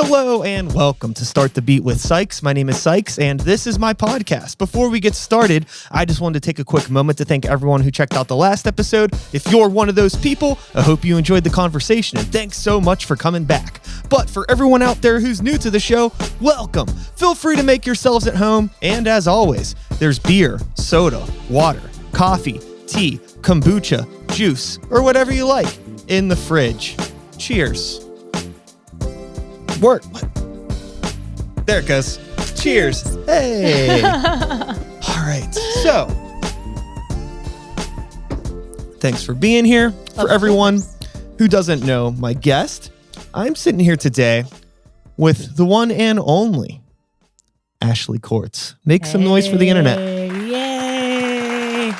Hello and welcome to Start the Beat with Sykes. My name is Sykes and this is my podcast. Before we get started, I just wanted to take a quick moment to thank everyone who checked out the last episode. If you're one of those people, I hope you enjoyed the conversation and thanks so much for coming back. But for everyone out there who's new to the show, welcome. Feel free to make yourselves at home. And as always, there's beer, soda, water, coffee, tea, kombucha, juice, or whatever you like in the fridge. Cheers. What? There it goes. Cheers. Hey. All right. So, thanks for being here. For everyone who doesn't know my guest, I'm sitting here today with the one and only Ashley Corts. Make some noise for the internet. Yay.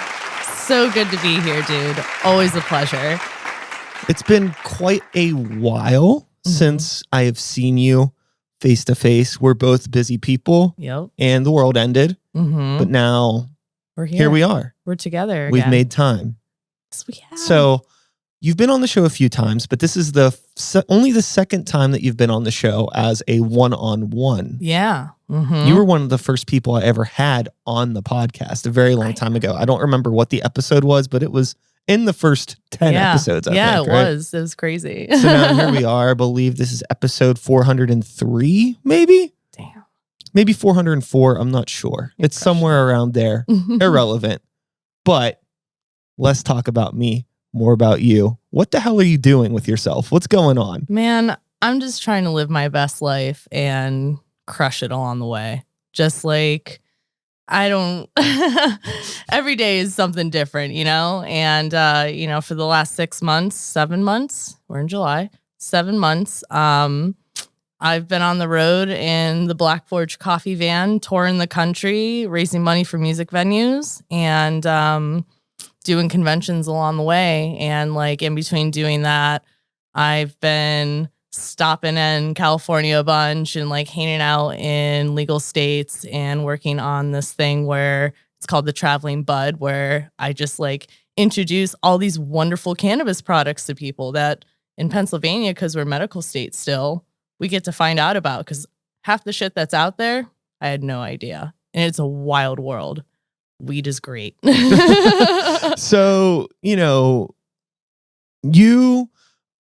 So good to be here, dude. Always a pleasure. It's been quite a while since I have seen you face to face. We're both busy people. Yep. And the world ended. But now we're here we are. We're together. We've again. made time. Yes, we have. So you've been on the show a few times, but this is only the second time that you've been on the show as a one-on-one. Yeah. You were one of the first people I ever had on the podcast a very long time ago. I don't remember what the episode was, but it was in the first 10 episodes, I think, it right? was. It was crazy. So now here we are. I believe this is episode 403, maybe? Damn. Maybe 404. I'm not sure. It's somewhere around there. Irrelevant. But let's talk about me, more about you. What the hell are you doing with yourself? What's going on? Man, I'm just trying to live my best life and crush it along the way. Just like... every day is something different, you know? And, for the last 7 months, we're in July, 7 months, I've been on the road in the Black Forge coffee van, touring the country, raising money for music venues and, doing conventions along the way. And like in between doing that, I've been stopping in California a bunch and like hanging out in legal states and working on this thing where it's called the Traveling Bud, where I just like introduce all these wonderful cannabis products to people that in Pennsylvania, because we're medical state still, we get to find out about, because half the shit that's out there, I had no idea. And it's a wild world. Weed is great. So, you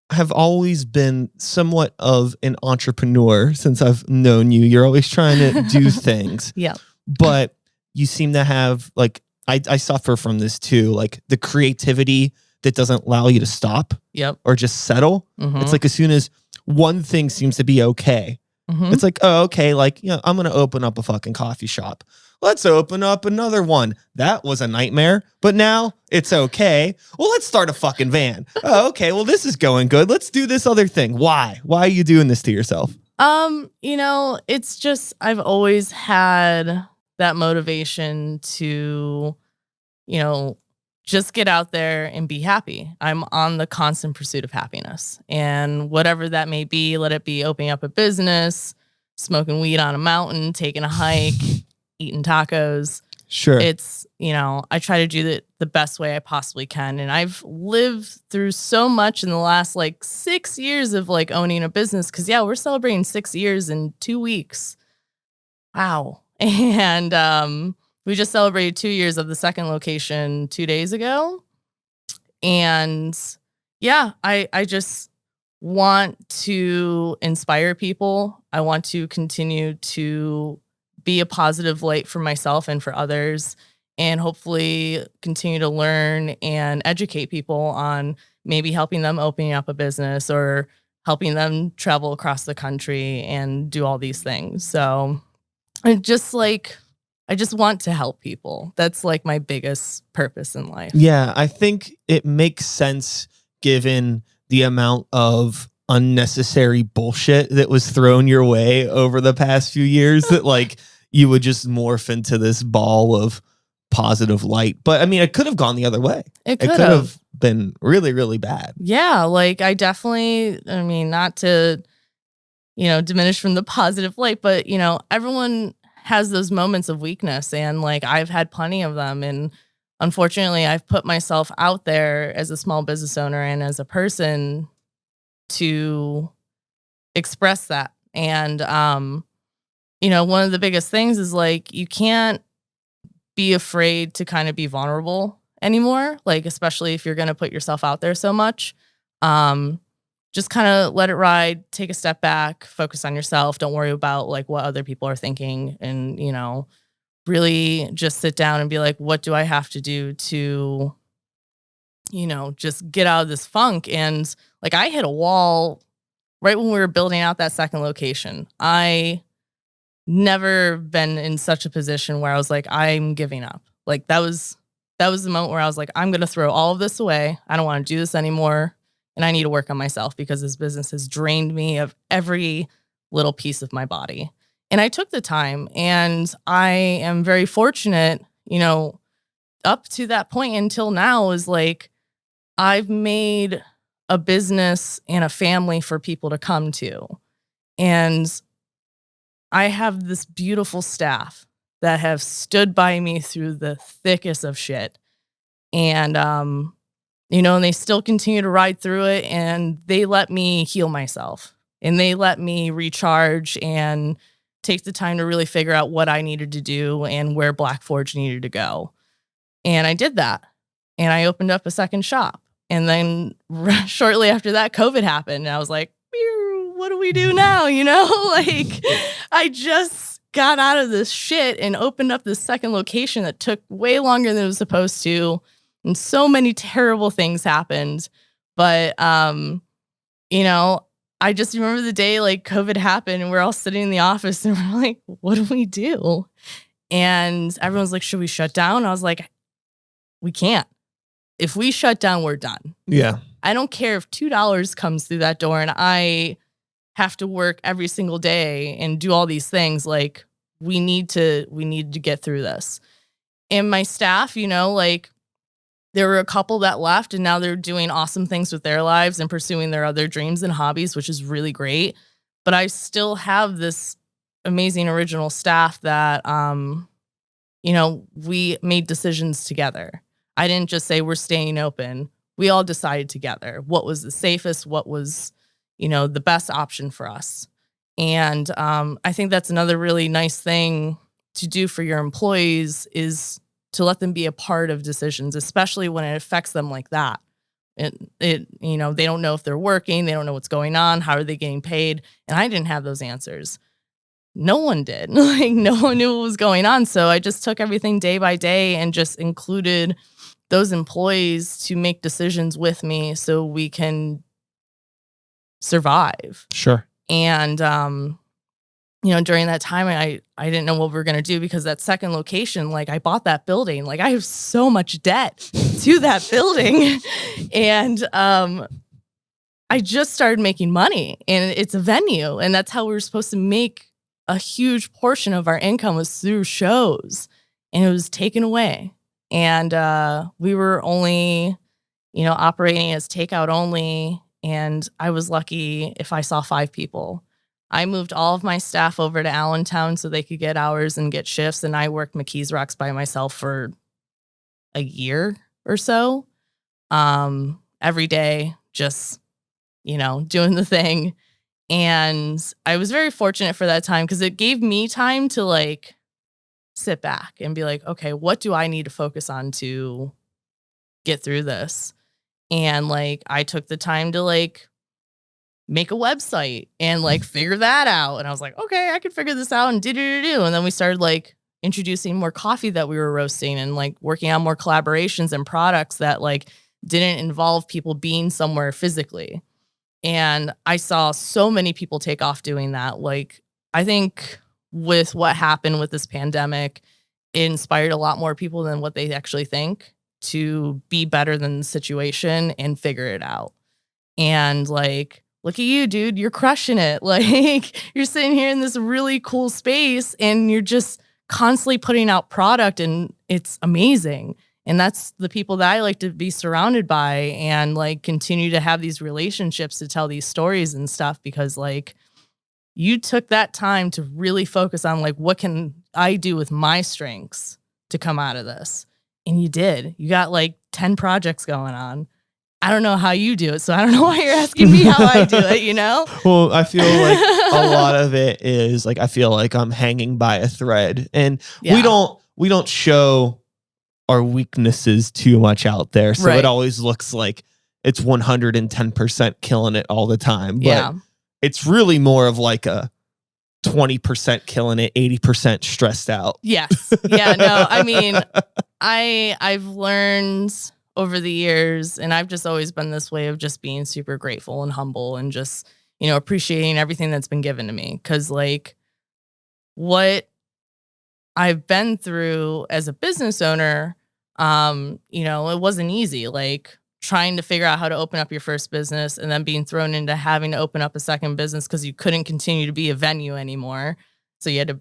have always been somewhat of an entrepreneur since I've known you. You're always trying to do things. Yeah. But you seem to have, like, I suffer from this too, like the creativity that doesn't allow you to stop. Yep. Or just settle. It's like as soon as one thing seems to be okay, it's like, oh, okay, like, I'm going to open up a fucking coffee shop. Let's open up another one. That was a nightmare, but now it's okay. Well, let's start a fucking van. Oh, okay. Well, this is going good. Let's do this other thing. Why? Why are you doing this to yourself? It's just, I've always had that motivation to, just get out there and be happy. I'm on the constant pursuit of happiness, and whatever that may be, let it be opening up a business, smoking weed on a mountain, taking a hike, eating tacos. Sure. It's, I try to do it the best way I possibly can. And I've lived through so much in the last 6 years of owning a business. Cause we're celebrating 6 years in 2 weeks. Wow. And we just celebrated 2 years of the second location 2 days ago. And I just want to inspire people. I want to continue to be a positive light for myself and for others, and hopefully continue to learn and educate people on maybe helping them opening up a business or helping them travel across the country and do all these things. So I just want to help people. That's my biggest purpose in life. Yeah, I think it makes sense given the amount of unnecessary bullshit that was thrown your way over the past few years that you would just morph into this ball of positive light. But I mean, it could have gone the other way. It could have been really, really bad. Yeah, I definitely, not to, diminish from the positive light, but, everyone has those moments of weakness, and I've had plenty of them. And unfortunately, I've put myself out there as a small business owner and as a person to express that And, one of the biggest things is like, you can't be afraid to kind of be vulnerable anymore. Like, especially if you're going to put yourself out there so much. Just kind of let it ride, take a step back, focus on yourself. Don't worry about like what other people are thinking, and, really just sit down and be like, what do I have to do to, just get out of this funk? And like, I hit a wall right when we were building out that second location. I never been in such a position where I was like, I'm giving up. Like that was the moment where I was like, I'm going to throw all of this away. I don't want to do this anymore. And I need to work on myself because this business has drained me of every little piece of my body. And I took the time, and I am very fortunate, up to that point until now is like, I've made a business and a family for people to come to. And I have this beautiful staff that have stood by me through the thickest of shit. And, and they still continue to ride through it, and they let me heal myself, and they let me recharge and take the time to really figure out what I needed to do and where Black Forge needed to go. And I did that, and I opened up a second shop. And then shortly after that, COVID happened, and I was like, what do we do now? Like I just got out of this shit and opened up this second location that took way longer than it was supposed to. And so many terrible things happened. But, I just remember the day like COVID happened, and we're all sitting in the office, and we're like, what do we do? And everyone's like, should we shut down? I was like, we can't. If we shut down, we're done. Yeah. I don't care if $2 comes through that door and I have to work every single day and do all these things. Like we need to get through this. And my staff, like there were a couple that left, and now they're doing awesome things with their lives and pursuing their other dreams and hobbies, which is really great. But I still have this amazing original staff that, we made decisions together. I didn't just say we're staying open. We all decided together what was the safest, what was, the best option for us. And I think that's another really nice thing to do for your employees is to let them be a part of decisions, especially when it affects them like that. They don't know if they're working, they don't know what's going on, how are they getting paid? And I didn't have those answers. No one did. Like no one knew what was going on. So I just took everything day by day and just included those employees to make decisions with me so we can survive. Sure. And, during that time, I didn't know what we were going to do because that second location, like I bought that building, like I have so much debt to that building. And, I just started making money, and it's a venue, and that's how we were supposed to make a huge portion of our income was through shows, and it was taken away. And we were only, operating as takeout only. And I was lucky if I saw 5 people. I moved all of my staff over to Allentown so they could get hours and get shifts. And I worked McKees Rocks by myself for a year or so. Every day, just, doing the thing. And I was very fortunate for that time because it gave me time to like sit back and be like, okay, what do I need to focus on to get through this? And like, I took the time to like make a website and like figure that out. And I was like, okay, I can figure this out and do. And then we started like introducing more coffee that we were roasting and like working on more collaborations and products that like didn't involve people being somewhere physically. And I saw so many people take off doing that. Like, I think with what happened with this pandemic, it inspired a lot more people than what they actually think to be better than the situation and figure it out. And like, look at you, dude, you're crushing it. Like you're sitting here in this really cool space and you're just constantly putting out product and it's amazing. And that's the people that I like to be surrounded by and like continue to have these relationships to tell these stories and stuff because like you took that time to really focus on like, what can I do with my strengths to come out of this? And you did. You got like 10 projects going on I don't know how you do it, so I don't know why you're asking me how I do it, Well, I feel like a lot of it is like, I feel like I'm hanging by a thread, and we Yeah. don't show our weaknesses too much out there. So Right. it always looks like it's 110% killing it all the time. But Yeah. it's really more of like a 20% killing it, 80% stressed out. Yes. Yeah, no, I mean, I've learned over the years, and I've just always been this way of just being super grateful and humble and just, appreciating everything that's been given to me. Cause like what I've been through as a business owner, it wasn't easy. Like trying to figure out how to open up your first business and then being thrown into having to open up a second business because you couldn't continue to be a venue anymore. So you had to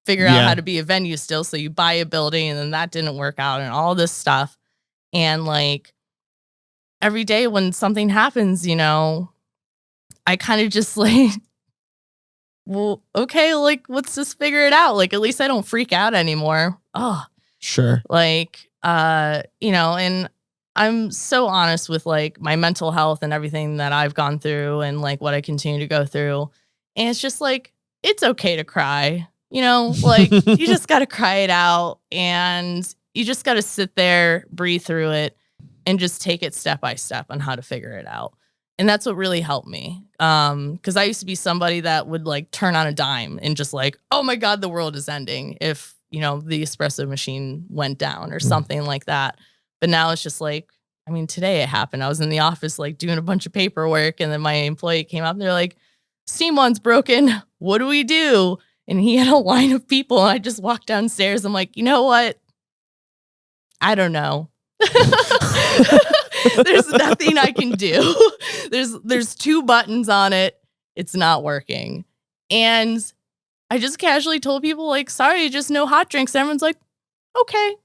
figure out how to be a venue still. So you buy a building and then that didn't work out and all this stuff. And like every day when something happens, I kind of just like, well, okay, like let's just figure it out. Like at least I don't freak out anymore. Oh, Sure. like, and I'm so honest with like my mental health and everything that I've gone through and like what I continue to go through. And it's just like, it's okay to cry, like you just got to cry it out and you just got to sit there, breathe through it and just take it step by step on how to figure it out. And that's what really helped me. Cause I used to be somebody that would like turn on a dime and just like, oh my God, the world is ending if, the espresso machine went down or something like that. But now it's just like, I mean, today it happened. I was in the office, like doing a bunch of paperwork. And then my employee came up and they're like, steam one's broken. What do we do? And he had a line of people. And I just walked downstairs. I'm like, you know what? I don't know. There's nothing I can do. There's 2 buttons on it. It's not working. And I just casually told people like, sorry, just no hot drinks. Everyone's like, okay.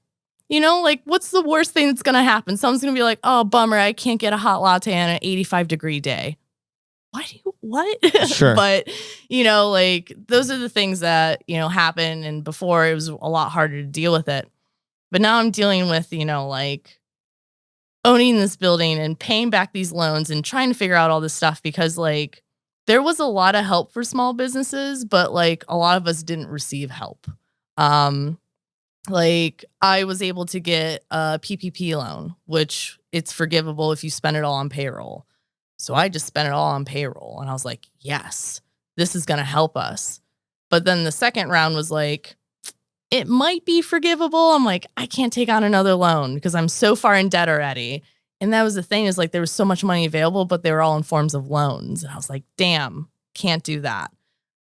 Like what's the worst thing that's going to happen? Someone's going to be like, oh, bummer. I can't get a hot latte on an 85-degree day. What? Sure. But, like those are the things that, happen. And before it was a lot harder to deal with it. But now I'm dealing with, like owning this building and paying back these loans and trying to figure out all this stuff because like there was a lot of help for small businesses, but like a lot of us didn't receive help. Like I was able to get a PPP loan, which it's forgivable if you spend it all on payroll. So I just spent it all on payroll and I was like, yes, this is going to help us. But then the second round was like, it might be forgivable. I'm like, I can't take on another loan because I'm so far in debt already. And that was the thing is like, there was so much money available, but they were all in forms of loans. And I was like, damn, can't do that.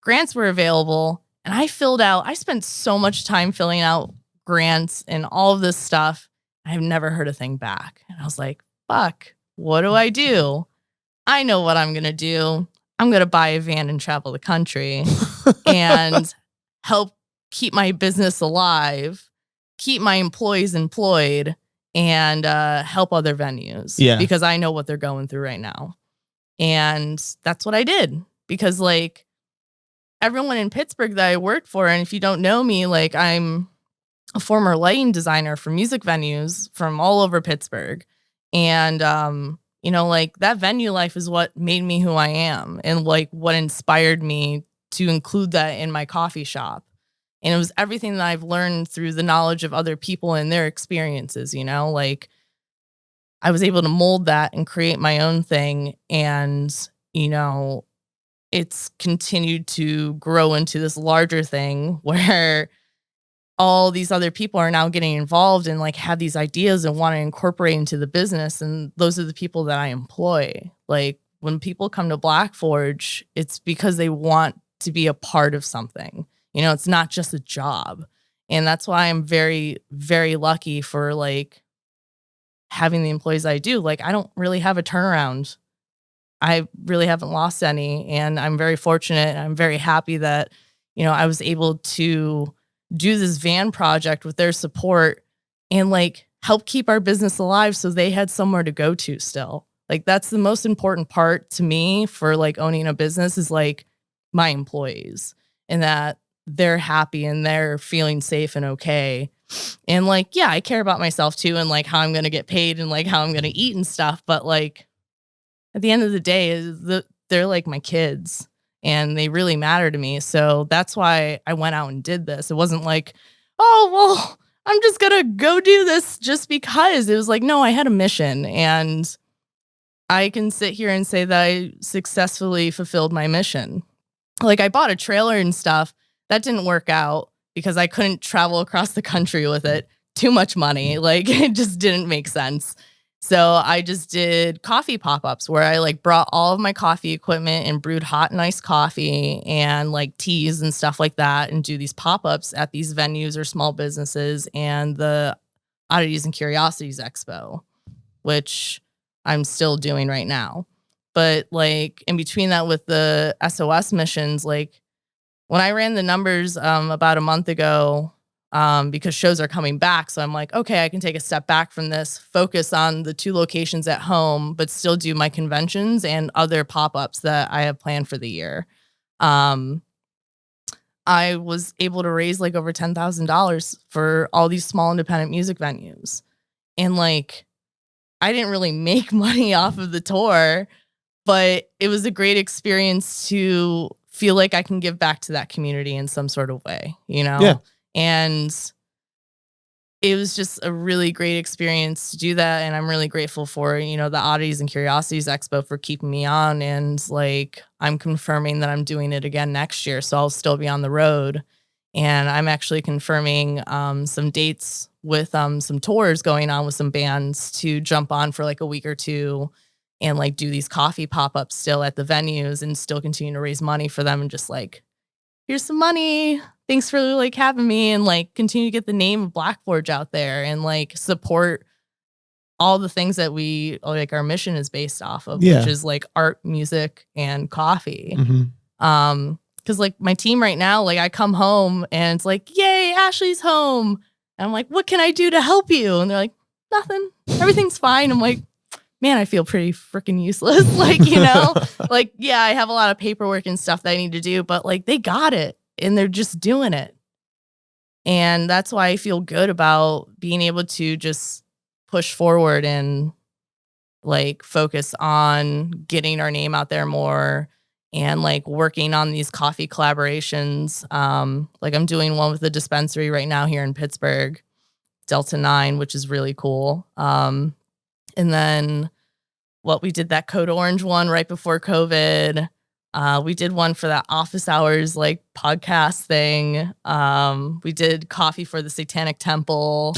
Grants were available and I spent so much time filling out grants and all of this stuff. I've never heard a thing back. And I was like, fuck, what do I do? I know what I'm going to do. I'm going to buy a van and travel the country and help keep my business alive, keep my employees employed, and help other venues. Yeah. Because I know what they're going through right now. And that's what I did. Because like everyone in Pittsburgh that I worked for, and if you don't know me, like I'm a former lighting designer for music venues from all over Pittsburgh. And, like that venue life is what made me who I am and like what inspired me to include that in my coffee shop. And it was everything that I've learned through the knowledge of other people and their experiences, like I was able to mold that and create my own thing. And, it's continued to grow into this larger thing where all these other people are now getting involved and like have these ideas and want to incorporate into the business. And those are the people that I employ. Like when people come to Black Forge, it's because they want to be a part of something. It's not just a job. And that's why I'm very, very lucky for like having the employees I do. Like I don't really have a turnaround. I really haven't lost any. And I'm very fortunate. I'm very happy that, I was able to do this van project with their support and like help keep our business alive so they had somewhere to go to still. Like that's the most important part to me for like owning a business is like my employees and that they're happy and they're feeling safe and okay. And like, yeah, I care about myself too, and like how I'm going to get paid and like how I'm going to eat and stuff. But like at the end of the day, they're like my kids and they really matter to me. So that's why I went out and did this. It wasn't like, oh, well, I'm just going to go do this just because. It was like, no, I had a mission, and I can sit here and say that I successfully fulfilled my mission. Like I bought a trailer and stuff. That didn't work out because I couldn't travel across the country with it. Too much money. Like it just didn't make sense. So I just did coffee pop-ups where I like brought all of my coffee equipment and brewed hot and iced coffee and like teas and stuff like that, and do these pop-ups at these venues or small businesses and the Oddities and Curiosities Expo, which I'm still doing right now. But like in between that with the SOS missions, like when I ran the numbers about a month ago, because shows are coming back. So I'm like, okay, I can take a step back from this, focus on the 2 locations at home, but still do my conventions and other pop-ups that I have planned for the year. I was able to raise like over $10,000 for all these small independent music venues. And like, I didn't really make money off of the tour, but it was a great experience to feel like I can give back to that community in some sort of way, you know? Yeah. And it was just a really great experience to do that. And I'm really grateful for, you know, the Oddities and Curiosities Expo for keeping me on. And like, I'm confirming that I'm doing it again next year. So I'll still be on the road. And I'm actually confirming some dates with some tours going on with some bands to jump on for like a week or two and like do these coffee pop-ups still at the venues and still continue to raise money for them, and just like, here's some money. Thanks for like having me, and like continue to get the name of Black Forge out there and like support all the things that we like our mission is based off of, which is like art, music, and coffee. Mm-hmm. Because like my team right now, like I come home and it's like, yay, Ashley's home. And I'm like, what can I do to help you? And they're like, nothing. Everything's fine. I'm like, man, I feel pretty freaking useless. Like, you know, like, yeah, I have a lot of paperwork and stuff that I need to do, but like they got it and they're just doing it. And that's why I feel good about being able to just push forward and like focus on getting our name out there more, and like working on these coffee collaborations. Like I'm doing one with the dispensary right now here in Pittsburgh, Delta 9, which is really cool. And then we did that Code Orange one right before COVID. We did one for that office hours, like podcast thing. We did coffee for the Satanic Temple.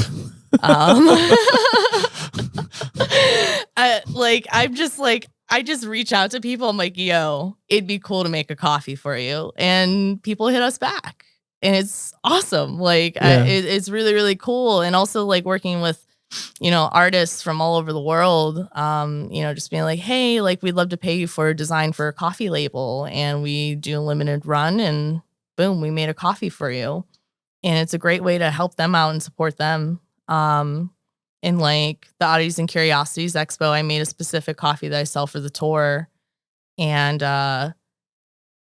I just reach out to people. I'm like, yo, it'd be cool to make a coffee for you. And people hit us back. And it's awesome. Like, it's really, really cool. And also like working with, you know, artists from all over the world, you know, just being like, hey, like we'd love to pay you for a design for a coffee label. And we do a limited run, and boom, we made a coffee for you. And it's a great way to help them out and support them. In like the Oddities and Curiosities Expo, I made a specific coffee that I sell for the tour, and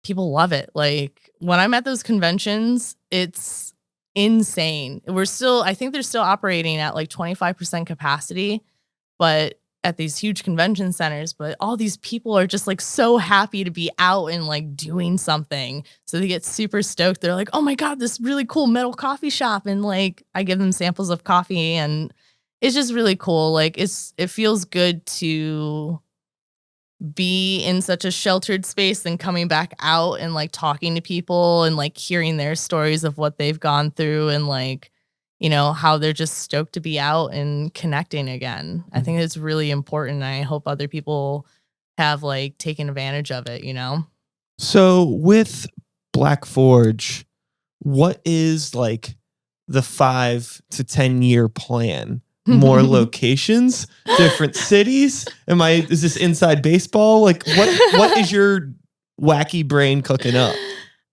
people love it. Like when I'm at those conventions, it's insane. I think they're still operating at like 25% capacity, but at these huge convention centers, but all these people are just like so happy to be out and like doing something. So they get super stoked. They're like, oh my God, this really cool metal coffee shop. And like, I give them samples of coffee, and it's just really cool. Like it feels good to be in such a sheltered space and coming back out and like talking to people and like hearing their stories of what they've gone through, and like, you know, how they're just stoked to be out and connecting again. I think it's really important. I hope other people have like taken advantage of it, you know? So with Black Forge, what is like the 5 to 10 year plan? More locations, different cities? Is this inside baseball? Like what is your wacky brain cooking up?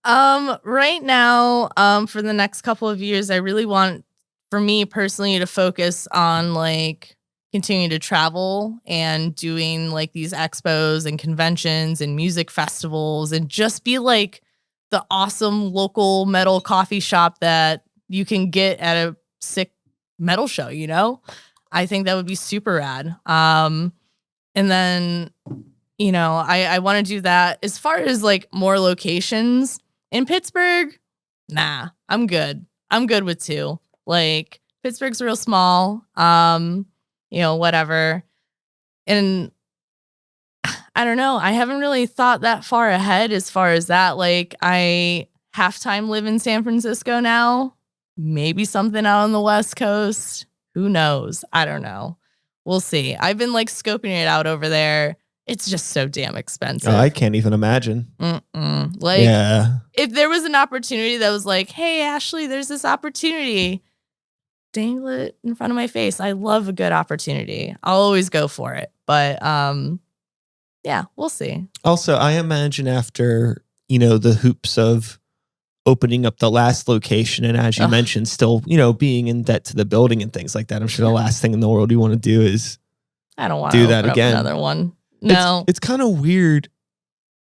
Right now, for the next couple of years, I really want, for me personally, to focus on like continuing to travel and doing like these expos and conventions and music festivals, and just be like the awesome local metal coffee shop that you can get at a sick metal show, you know? I think that would be super rad. And then, you know, I want to do that. As far as like more locations in Pittsburgh, nah, I'm good. I'm good with 2. Like Pittsburgh's real small. You know, whatever. And I don't know. I haven't really thought that far ahead as far as that. Like I half-time live in San Francisco now. Maybe something out on the West Coast. Who knows? I don't know. We'll see. I've been like scoping it out over there. It's just so damn expensive. I can't even imagine. Like, if there was an opportunity that was like, hey, Ashley, there's this opportunity, dangle it in front of my face. I love a good opportunity. I'll always go for it. But yeah, we'll see. Also, I imagine after, you know, the hoops of opening up the last location and as you mentioned, still, you know, being in debt to the building and things like that, I'm sure the last thing in the world you want to do is I don't want to do that again. Another one. No. It's kind of weird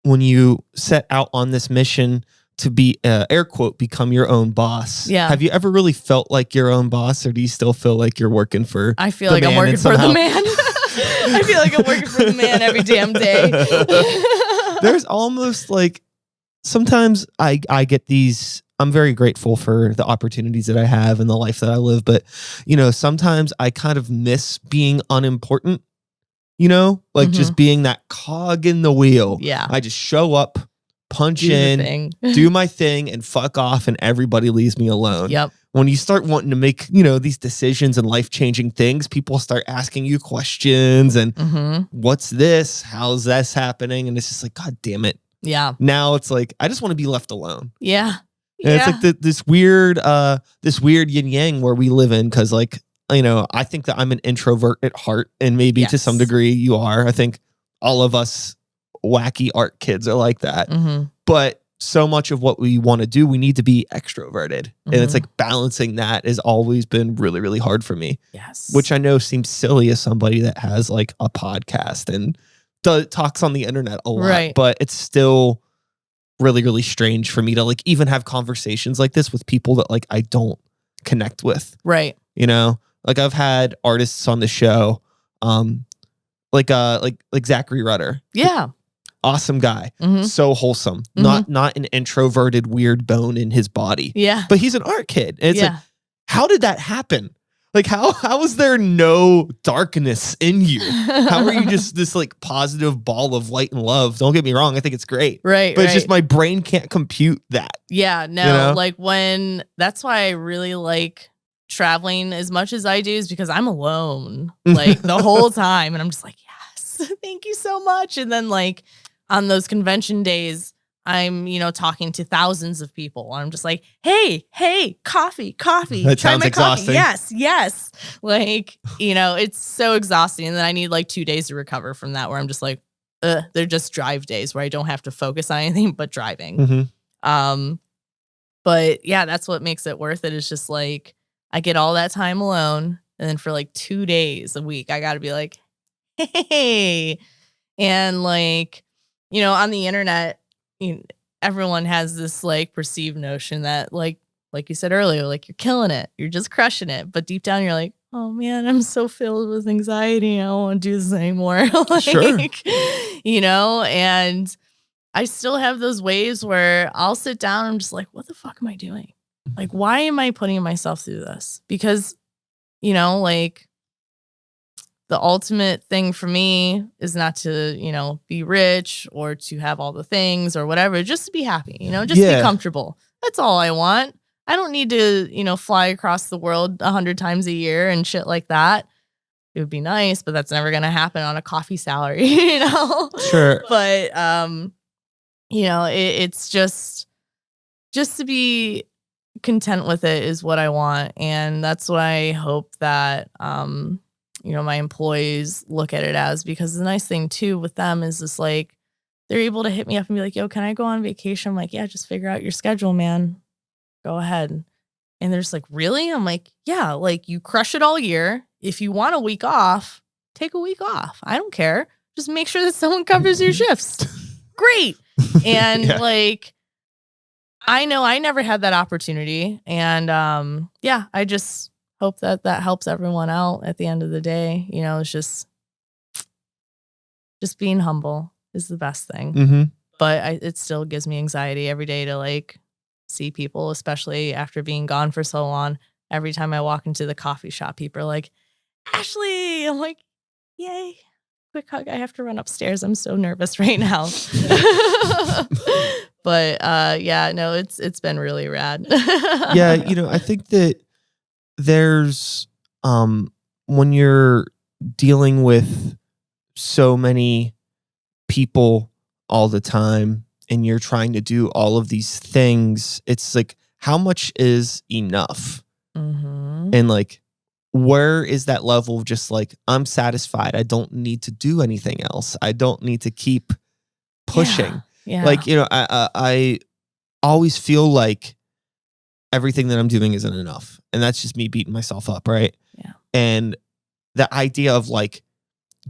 when you set out on this mission to be, air quote, become your own boss. Yeah. Have you ever really felt like your own boss, or do you still feel like you're working for I feel like I'm working for the man. I feel like I'm working for the man every damn day. There's almost like, sometimes I get these, I'm very grateful for the opportunities that I have and the life that I live. But, you know, sometimes I kind of miss being unimportant, you know, like just being that cog in the wheel. Yeah. I just show up, punch in, do my thing and fuck off. And everybody leaves me alone. Yep. When you start wanting to make, you know, these decisions and life-changing things, people start asking you questions and what's this? How's this happening? And it's just like, God damn it. Yeah. Now it's like, I just want to be left alone. Yeah. And it's like this weird yin yang where we live in. Cause like, you know, I think that I'm an introvert at heart, and maybe to some degree you are. I think all of us wacky art kids are like that. But so much of what we want to do, we need to be extroverted. And it's like balancing that has always been really, really hard for me. Yes. Which I know seems silly as somebody that has like a podcast and talks on the internet a lot. Right. But it's still really, really strange for me to like even have conversations like this with people that like I don't connect with. Right. You know, like I've had artists on the show, like Zachary Rutter. Yeah. Awesome guy. So wholesome. Not an introverted weird bone in his body. Yeah. But he's an art kid. And it's like, how did that happen? Like how is there no darkness in you? How are you just this like positive ball of light and love? Don't get me wrong, I think it's great. Right. But it's just my brain can't compute that. Yeah, no, you know? Like that's why I really like traveling as much as I do, is because I'm alone like the whole time. And I'm just like, yes, thank you so much. And then like on those convention days, I'm, you know, talking to thousands of people. I'm just like, hey, coffee. That Try sounds my exhausting. coffee. Yes. Like, you know, it's so exhausting. And then I need like 2 days to recover from that, where I'm just like, they're just drive days where I don't have to focus on anything but driving. But yeah, that's what makes it worth it. It's just like, I get all that time alone. And then for like 2 days a week, I got to be like, hey. And like, you know, on the internet, everyone has this like perceived notion that like you said earlier, like you're killing it, you're just crushing it, but deep down you're like, oh man, I'm so filled with anxiety, I don't want to do this anymore. Like, sure. You know, and I still have those waves where I'll sit down and I'm just like, what the fuck am I doing? Like, why am I putting myself through this? Because, you know, like the ultimate thing for me is not to, you know, be rich or to have all the things or whatever, just to be happy, you know, just be comfortable. That's all I want. I don't need to, you know, fly across the world 100 times a year and shit like that. It would be nice, but that's never going to happen on a coffee salary, you know? Sure. But, you know, it's just to be content with it is what I want. And that's what I hope that, you know, my employees look at it as, because the nice thing too with them is just like, they're able to hit me up and be like, yo, can I go on vacation? I'm like, yeah, just figure out your schedule, man. Go ahead. And they're just like, really? I'm like, yeah, like you crush it all year. If you want a week off, take a week off. I don't care. Just make sure that someone covers your shifts. Great. And like, I know I never had that opportunity. And yeah, I just hope that helps everyone out at the end of the day. It's just being humble is the best thing. Mm-hmm. But it still gives me anxiety every day to like see people, especially after being gone for so long. Every time I walk into the coffee shop, people are like, Ashley. I'm like, yay. Quick hug. I have to run upstairs. I'm so nervous right now. But yeah, no, it's been really rad. Yeah, I think that there's when you're dealing with so many people all the time and you're trying to do all of these things, it's like, how much is enough? Mm-hmm. And like, where is that level of just like, I'm satisfied. I don't need to do anything else. I don't need to keep pushing. Yeah. Like, I always feel like everything that I'm doing isn't enough. And that's just me beating myself up. Right. Yeah. And the idea of like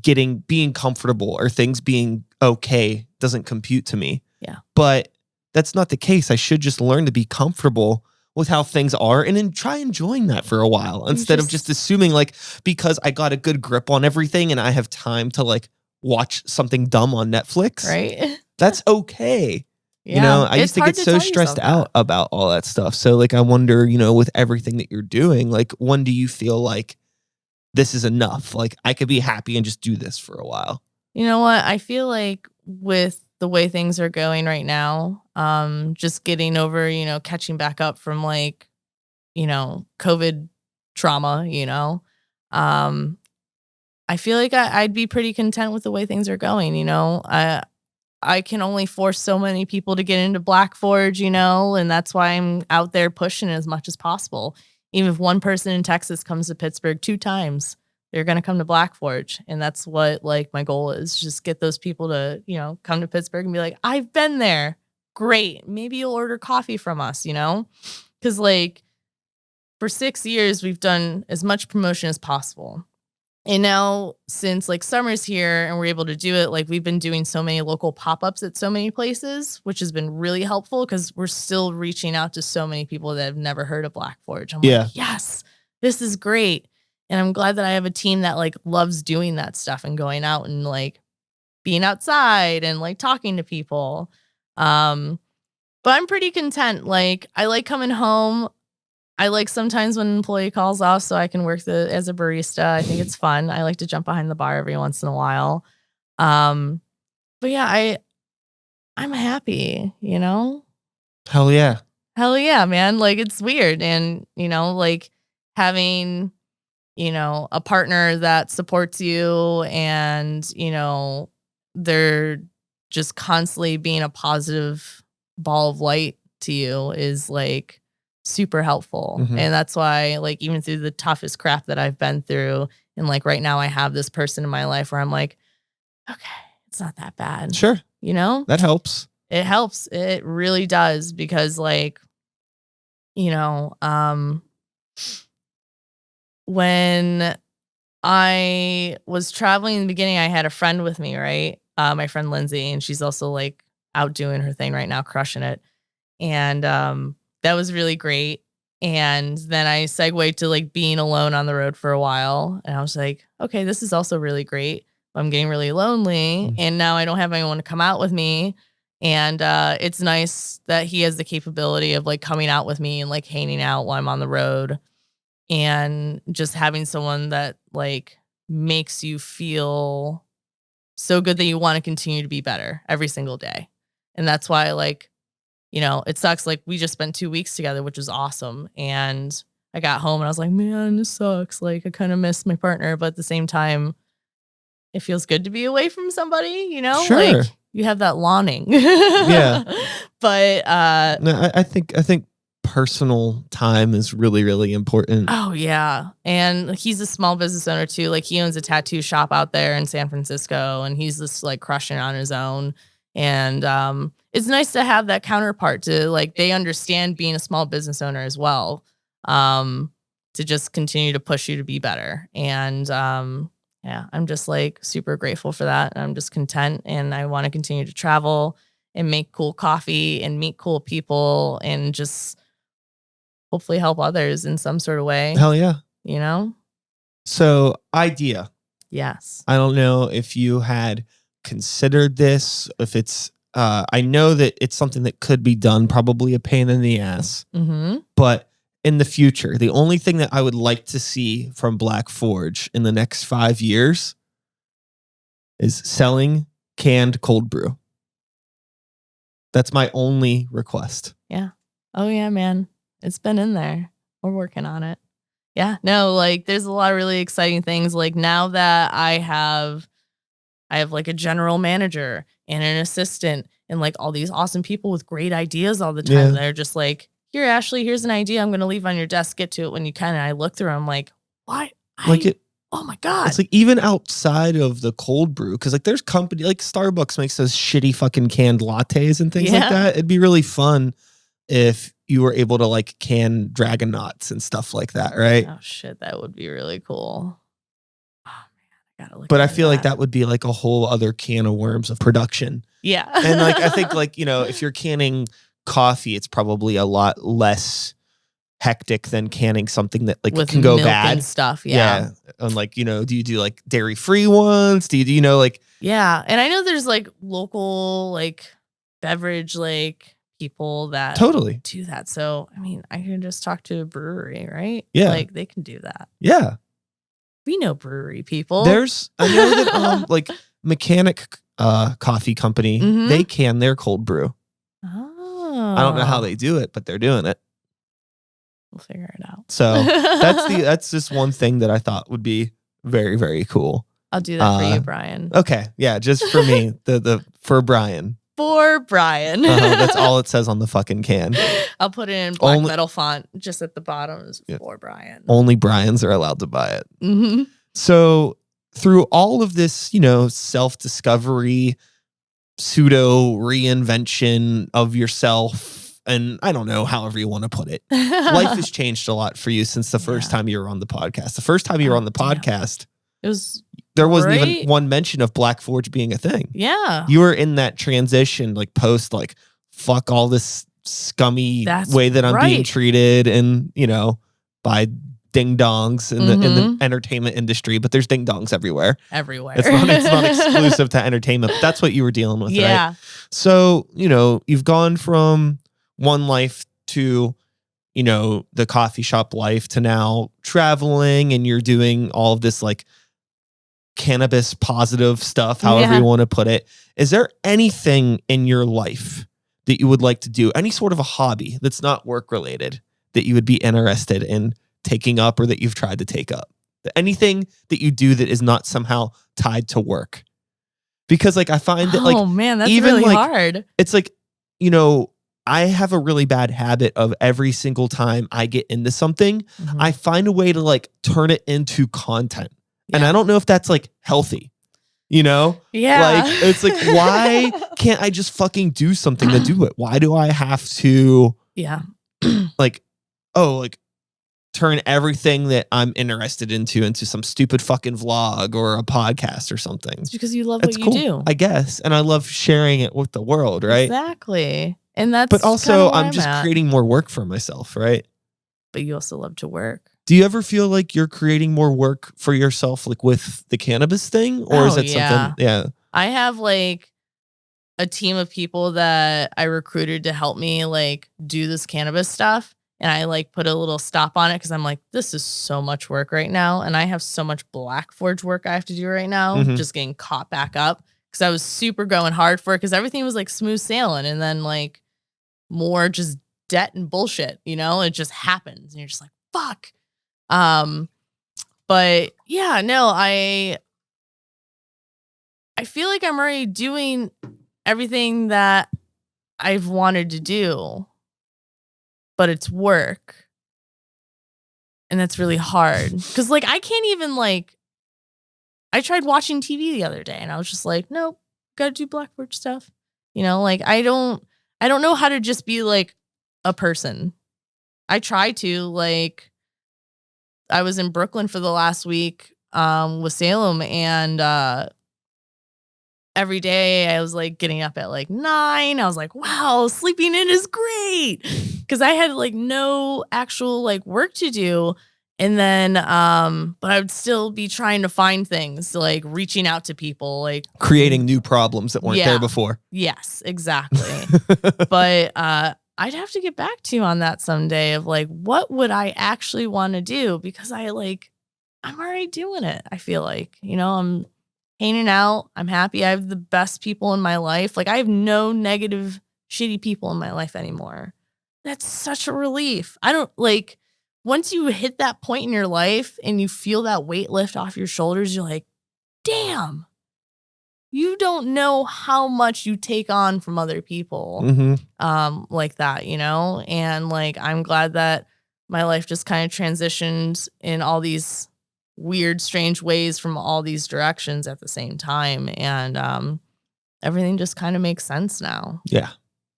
being comfortable or things being okay doesn't compute to me. Yeah. But that's not the case. I should just learn to be comfortable with how things are and then try enjoying that for a while instead of just assuming like, because I got a good grip on everything and I have time to like watch something dumb on Netflix. Right. That's okay. Yeah. I used to get so stressed out about all that stuff. So like, I wonder, with everything that you're doing, like, when do you feel like this is enough? Like, I could be happy and just do this for a while. You know what? I feel like with the way things are going right now, just getting over, catching back up from like, COVID trauma, I feel like I'd be pretty content with the way things are going. I can only force so many people to get into Black Forge, and that's why I'm out there pushing as much as possible. Even if one person in Texas comes to Pittsburgh 2 times, they're going to come to Black Forge. And that's what like my goal is, just get those people to, come to Pittsburgh and be like, I've been there. Great. Maybe you'll order coffee from us, because like for 6 years, we've done as much promotion as possible. And now since like summer's here and we're able to do it, like we've been doing so many local pop-ups at so many places, which has been really helpful because we're still reaching out to so many people that have never heard of Black Forge. I'm like, yes, this is great. And I'm glad that I have a team that like loves doing that stuff and going out and like being outside and like talking to people. But I'm pretty content. Like I like coming home. I like sometimes when an employee calls off so I can work as a barista. I think it's fun. I like to jump behind the bar every once in a while. But yeah, I'm happy, Hell yeah. Hell yeah, man. Like it's weird. And, like having, a partner that supports you and, they're just constantly being a positive ball of light to you is like super helpful. Mm-hmm. And that's why like even through the toughest crap that I've been through, and like right now I have this person in my life where I'm like, okay, it's not that bad. Sure. That helps. It helps. It really does because like, when I was traveling in the beginning, I had a friend with me, right? My friend Lindsay, and she's also like out doing her thing right now, crushing it. And that was really great. And then I segued to like being alone on the road for a while. And I was like, okay, this is also really great. I'm getting really lonely. And now I don't have anyone to come out with me. And it's nice that he has the capability of like coming out with me and like hanging out while I'm on the road. And just having someone that like makes you feel so good that you want to continue to be better every single day. And that's why like, it sucks. Like we just spent 2 weeks together, which was awesome. And I got home and I was like, man, this sucks. Like I kind of miss my partner, but at the same time, it feels good to be away from somebody, Sure. Like you have that longing. Yeah. But no, I think personal time is really, really important. Oh yeah. And he's a small business owner too. Like he owns a tattoo shop out there in San Francisco and he's just like crushing on his own. And it's nice to have that counterpart to like, they understand being a small business owner as well. To just continue to push you to be better. And yeah, I'm just like super grateful for that. I'm just content and I want to continue to travel and make cool coffee and meet cool people and just hopefully help others in some sort of way. Hell yeah. you know? So, idea. Yes. I don't know if you had considered this, if it's, I know that it's something that could be done, probably a pain in the ass, Mm-hmm. but in the future, the only thing that I would like to see from Black Forge in the next 5 years is selling canned cold brew. That's my only request. Yeah. Oh yeah, man. It's been in there. We're working on it. Yeah. No, like there's a lot of really exciting things. Like now that I have like a general manager and an assistant and like all these awesome people with great ideas all the time. Yeah. They're just like, here, Ashley, here's an idea I'm going to leave on your desk. Get to it when you can. And I look through, I'm like, what? Oh my God. It's like even outside of the cold brew, because like there's company like Starbucks makes those shitty fucking canned lattes and things like that. It'd be really fun if you were able to like can Dragon Knots and stuff like that, right? Oh shit, that would be really cool. Oh man, I gotta look. But I feel like that would be like a whole other can of worms of production. Yeah. And like I think like, you know, if you're canning coffee, it's probably a lot less hectic than canning something that like with can go milk bad and stuff. Yeah. And like, you know, do you do like dairy free ones? Do you know, like, yeah. And I know there's like local like beverage like people that totally do that. So I mean, I can just talk to a brewery, right? Yeah. Like they can do that. Yeah. We know brewery people. I know that like Mechanic Coffee Company, they can their cold brew. Oh. I don't know how they do it, but they're doing it. We'll figure it out. So that's just one thing that I thought would be very, very cool. I'll do that for you, Brian. Okay. Yeah. Just for me, for Brian. For Brian. That's all it says on the fucking can. I'll put it in black metal font just at the bottom. For Brian. Only Brians are allowed to buy it. Mm-hmm. So through all of this, you know, self-discovery, pseudo reinvention of yourself, and I don't know, however you want to put it, life has changed a lot for you since the first time you were on the podcast. The first time you were on the podcast, there wasn't even one mention of Black Forge being a thing. Yeah. You were in that transition, like post, like, fuck all this scummy way that I'm being treated, and, you know, by ding dongs in the entertainment industry, but there's ding dongs everywhere. It's not exclusive to entertainment, but that's what you were dealing with, right? So, you know, you've gone from one life to, you know, the coffee shop life to now traveling, and you're doing all of this like cannabis positive stuff, however you want to put it. Is there anything in your life that you would like to do, any sort of a hobby that's not work related, that you would be interested in taking up, or that you've tried to take up? Anything that you do that is not somehow tied to work? Because like I find that like, oh man, that's even really like, hard. It's like, you know, I have a really bad habit of every single time I get into something, I find a way to like turn it into content. And I don't know if that's like healthy, you know? Yeah. Like, it's like, why can't I just fucking do something to do it? Why do I have to like, turn everything that I'm interested into some stupid fucking vlog or a podcast or something? It's because you love what you do, I guess. And I love sharing it with the world, right? Exactly. And that's, but also I'm just creating more work for myself, right? But you also love to work. Do you ever feel like you're creating more work for yourself, like with the cannabis thing? Or is it something? Yeah. I have like a team of people that I recruited to help me like do this cannabis stuff. And I like put a little stop on it because I'm like, this is so much work right now. And I have so much Black Forge work I have to do right now, just getting caught back up. Because I was super going hard for it because everything was like smooth sailing. And then like more just debt and bullshit, you know, it just happens. And you're just like, fuck. But yeah, no, I feel like I'm already doing everything that I've wanted to do, but it's work. And that's really hard. Cause like, I can't even like, I tried watching TV the other day and I was just like, nope, gotta do Black Forge stuff. You know, like I don't know how to just be like a person. I try to, like, I was in Brooklyn for the last week with Salem, and every day I was like getting up at like 9. I was like, wow, sleeping in is great. Cause I had like no actual like work to do. And then, but I would still be trying to find things, like reaching out to people, like creating new problems that weren't there before. Yes, exactly. But I'd have to get back to you on that someday of like, what would I actually want to do? Because I'm already doing it. I feel like, I'm hanging out. I'm happy. I have the best people in my life. Like I have no negative, shitty people in my life anymore. That's such a relief. I don't like, once you hit that point in your life and you feel that weight lift off your shoulders, you're like, damn, you don't know how much you take on from other people like that, And like, I'm glad that my life just kind of transitioned in all these weird, strange ways from all these directions at the same time. And everything just kind of makes sense now. Yeah.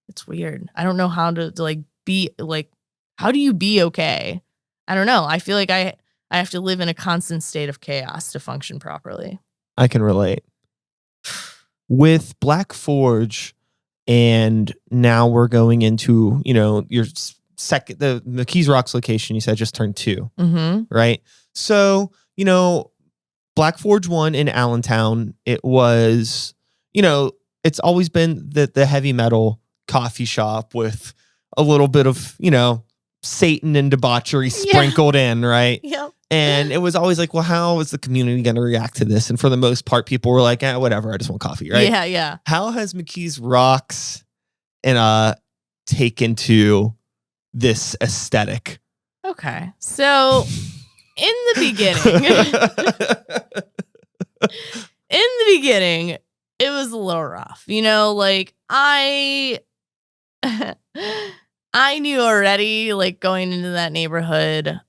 It's weird. I don't know how to like be like, how do you be okay? I don't know. I feel like I have to live in a constant state of chaos to function properly. I can relate. With Black Forge, and now we're going into, your second, the McKees Rocks location you said just turned 2, right? So, Black Forge 1 in Allentown, it was, it's always been the heavy metal coffee shop with a little bit of, Satan and debauchery sprinkled in, right? Yep. And it was always like, well, how is the community going to react to this? And for the most part, people were like, whatever, I just want coffee, right? Yeah, yeah. How has McKees Rocks and taken to this aesthetic? Okay. So in the beginning, it was a little rough. Like I knew already, like going into that neighborhood,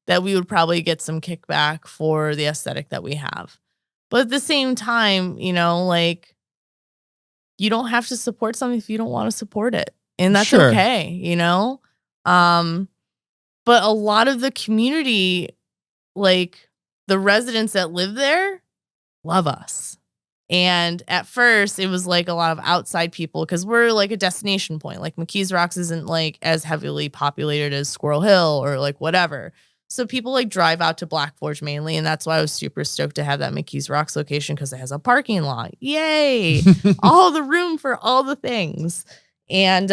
that we would probably get some kickback for the aesthetic that we have. But at the same time, like you don't have to support something if you don't want to support it. And that's okay, But a lot of the community, like the residents that live there, love us. And at first, it was like a lot of outside people because we're like a destination point. Like McKees Rocks isn't like as heavily populated as Squirrel Hill or like whatever. So people like drive out to Black Forge mainly. And that's why I was super stoked to have that McKees Rocks location because it has a parking lot. Yay. All the room for all the things. And,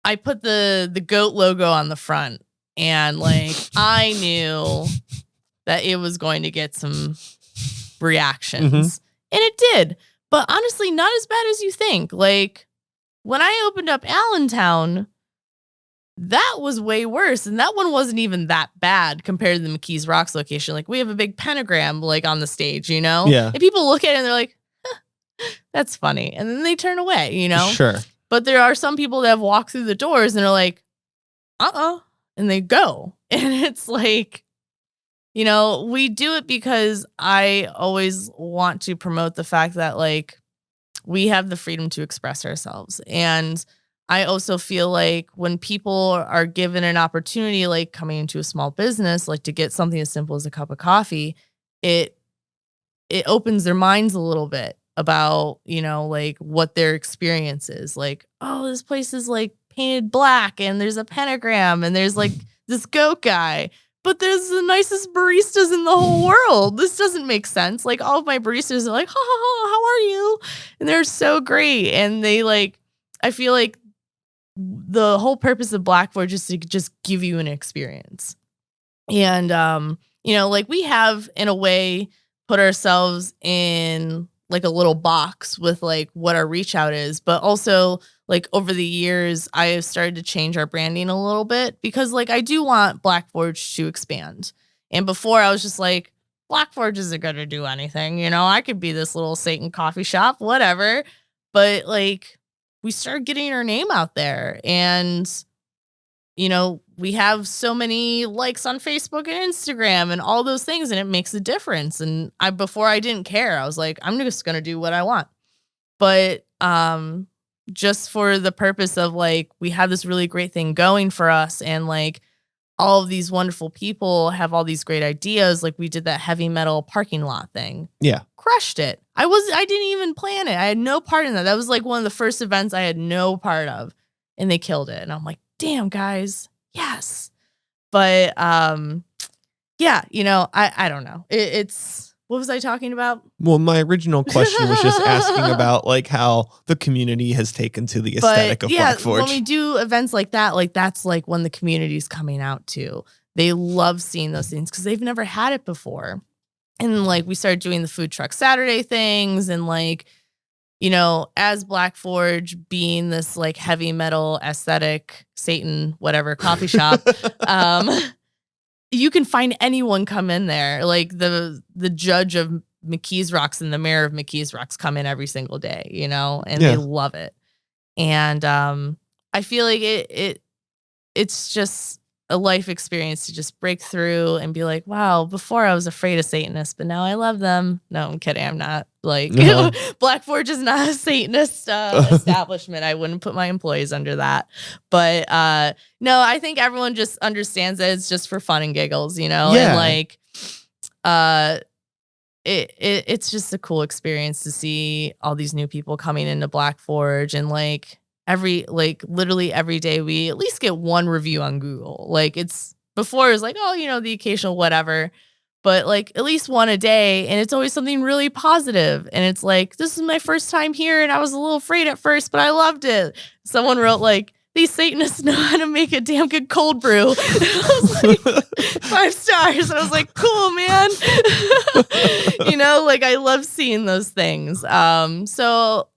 I put the goat logo on the front and like I knew that it was going to get some reactions. And it did. But honestly, not as bad as you think. Like when I opened up Allentown, that was way worse. And that one wasn't even that bad compared to the McKees Rocks location. Like we have a big pentagram like on the stage, Yeah. And people look at it and they're like, that's funny. And then they turn away, Sure. But there are some people that have walked through the doors and are like, and they go. And it's like, we do it because I always want to promote the fact that like we have the freedom to express ourselves. And I also feel like when people are given an opportunity, like coming into a small business, like to get something as simple as a cup of coffee, it opens their minds a little bit about, like what their experience is. Like, oh, this place is like painted black and there's a pentagram and there's like this goat guy. But there's the nicest baristas in the whole world. This doesn't make sense. Like all of my baristas are like, ha ha ha, how are you? And they're so great. And they like, I feel like the whole purpose of Black Forge is to just give you an experience. And, like we have in a way put ourselves in like a little box with like what our reach out is, but also like over the years, I have started to change our branding a little bit because like I do want Black Forge to expand. And before I was just like, Black Forge isn't going to do anything. I could be this little Satan coffee shop, whatever. But like we started getting our name out there and, we have so many likes on Facebook and Instagram and all those things, and it makes a difference. And before I didn't care. I was like, I'm just going to do what I want. But, just for the purpose of like, we have this really great thing going for us. And like all of these wonderful people have all these great ideas. Like we did that heavy metal parking lot thing. Yeah. Crushed it. I didn't even plan it. I had no part in that. That was like one of the first events I had no part of and they killed it. And I'm like, damn guys, yes. But yeah, you know, I don't know. It's what was I talking about? Well, my original question was just asking about like how the community has taken to the aesthetic of Black Forge. When we do events like that, like that's like when the community's coming out too. They love seeing those things because they've never had it before. And like we started doing the food truck Saturday things, and like, you know, as Black Forge being this like heavy metal aesthetic, Satan, whatever coffee shop, you can find anyone come in there. Like the judge of McKees Rocks and the mayor of McKees Rocks come in every single day, you know, and they love it. And I feel like it's just a life experience to just break through and be like, wow, before I was afraid of Satanists, but now I love them. No, I'm kidding. I'm not. Like, Black Forge is not a Satanist establishment. I wouldn't put my employees under that. But no, I think everyone just understands that it's just for fun and giggles, you know? Yeah. And like, it's just a cool experience to see all these new people coming into Black Forge, and like literally every day we at least get one review on Google. Like it's before it was like, oh, you know, the occasional whatever, but like at least one a day, and it's always something really positive. And it's like, this is my first time here and I was a little afraid at first, but I loved it. Someone wrote like, these Satanists know how to make a damn good cold brew. And I was like, 5 stars. And I was like, cool, man. You know, like I love seeing those things. So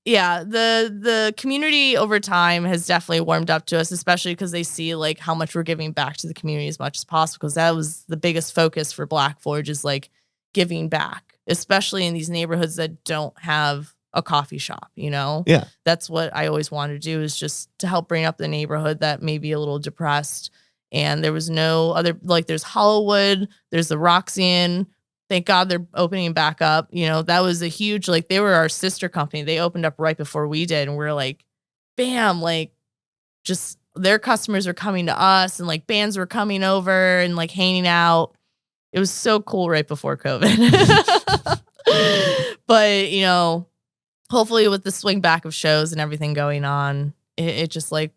yeah, the community over time has definitely warmed up to us, especially because they see like how much we're giving back to the community as much as possible, because that was the biggest focus for Black Forge, is like giving back, especially in these neighborhoods that don't have a coffee shop, you know? Yeah. That's what I always wanted to do, is just to help bring up the neighborhood that may be a little depressed. And there was no other, like there's Hollywood, there's the Roxy. Thank God they're opening back up. You know, that was a huge, like they were our sister company. They opened up right before we did. And we're like, bam, like just their customers are coming to us, and like bands were coming over and like hanging out. It was so cool right before COVID. But, you know, hopefully with the swing back of shows and everything going on, it just like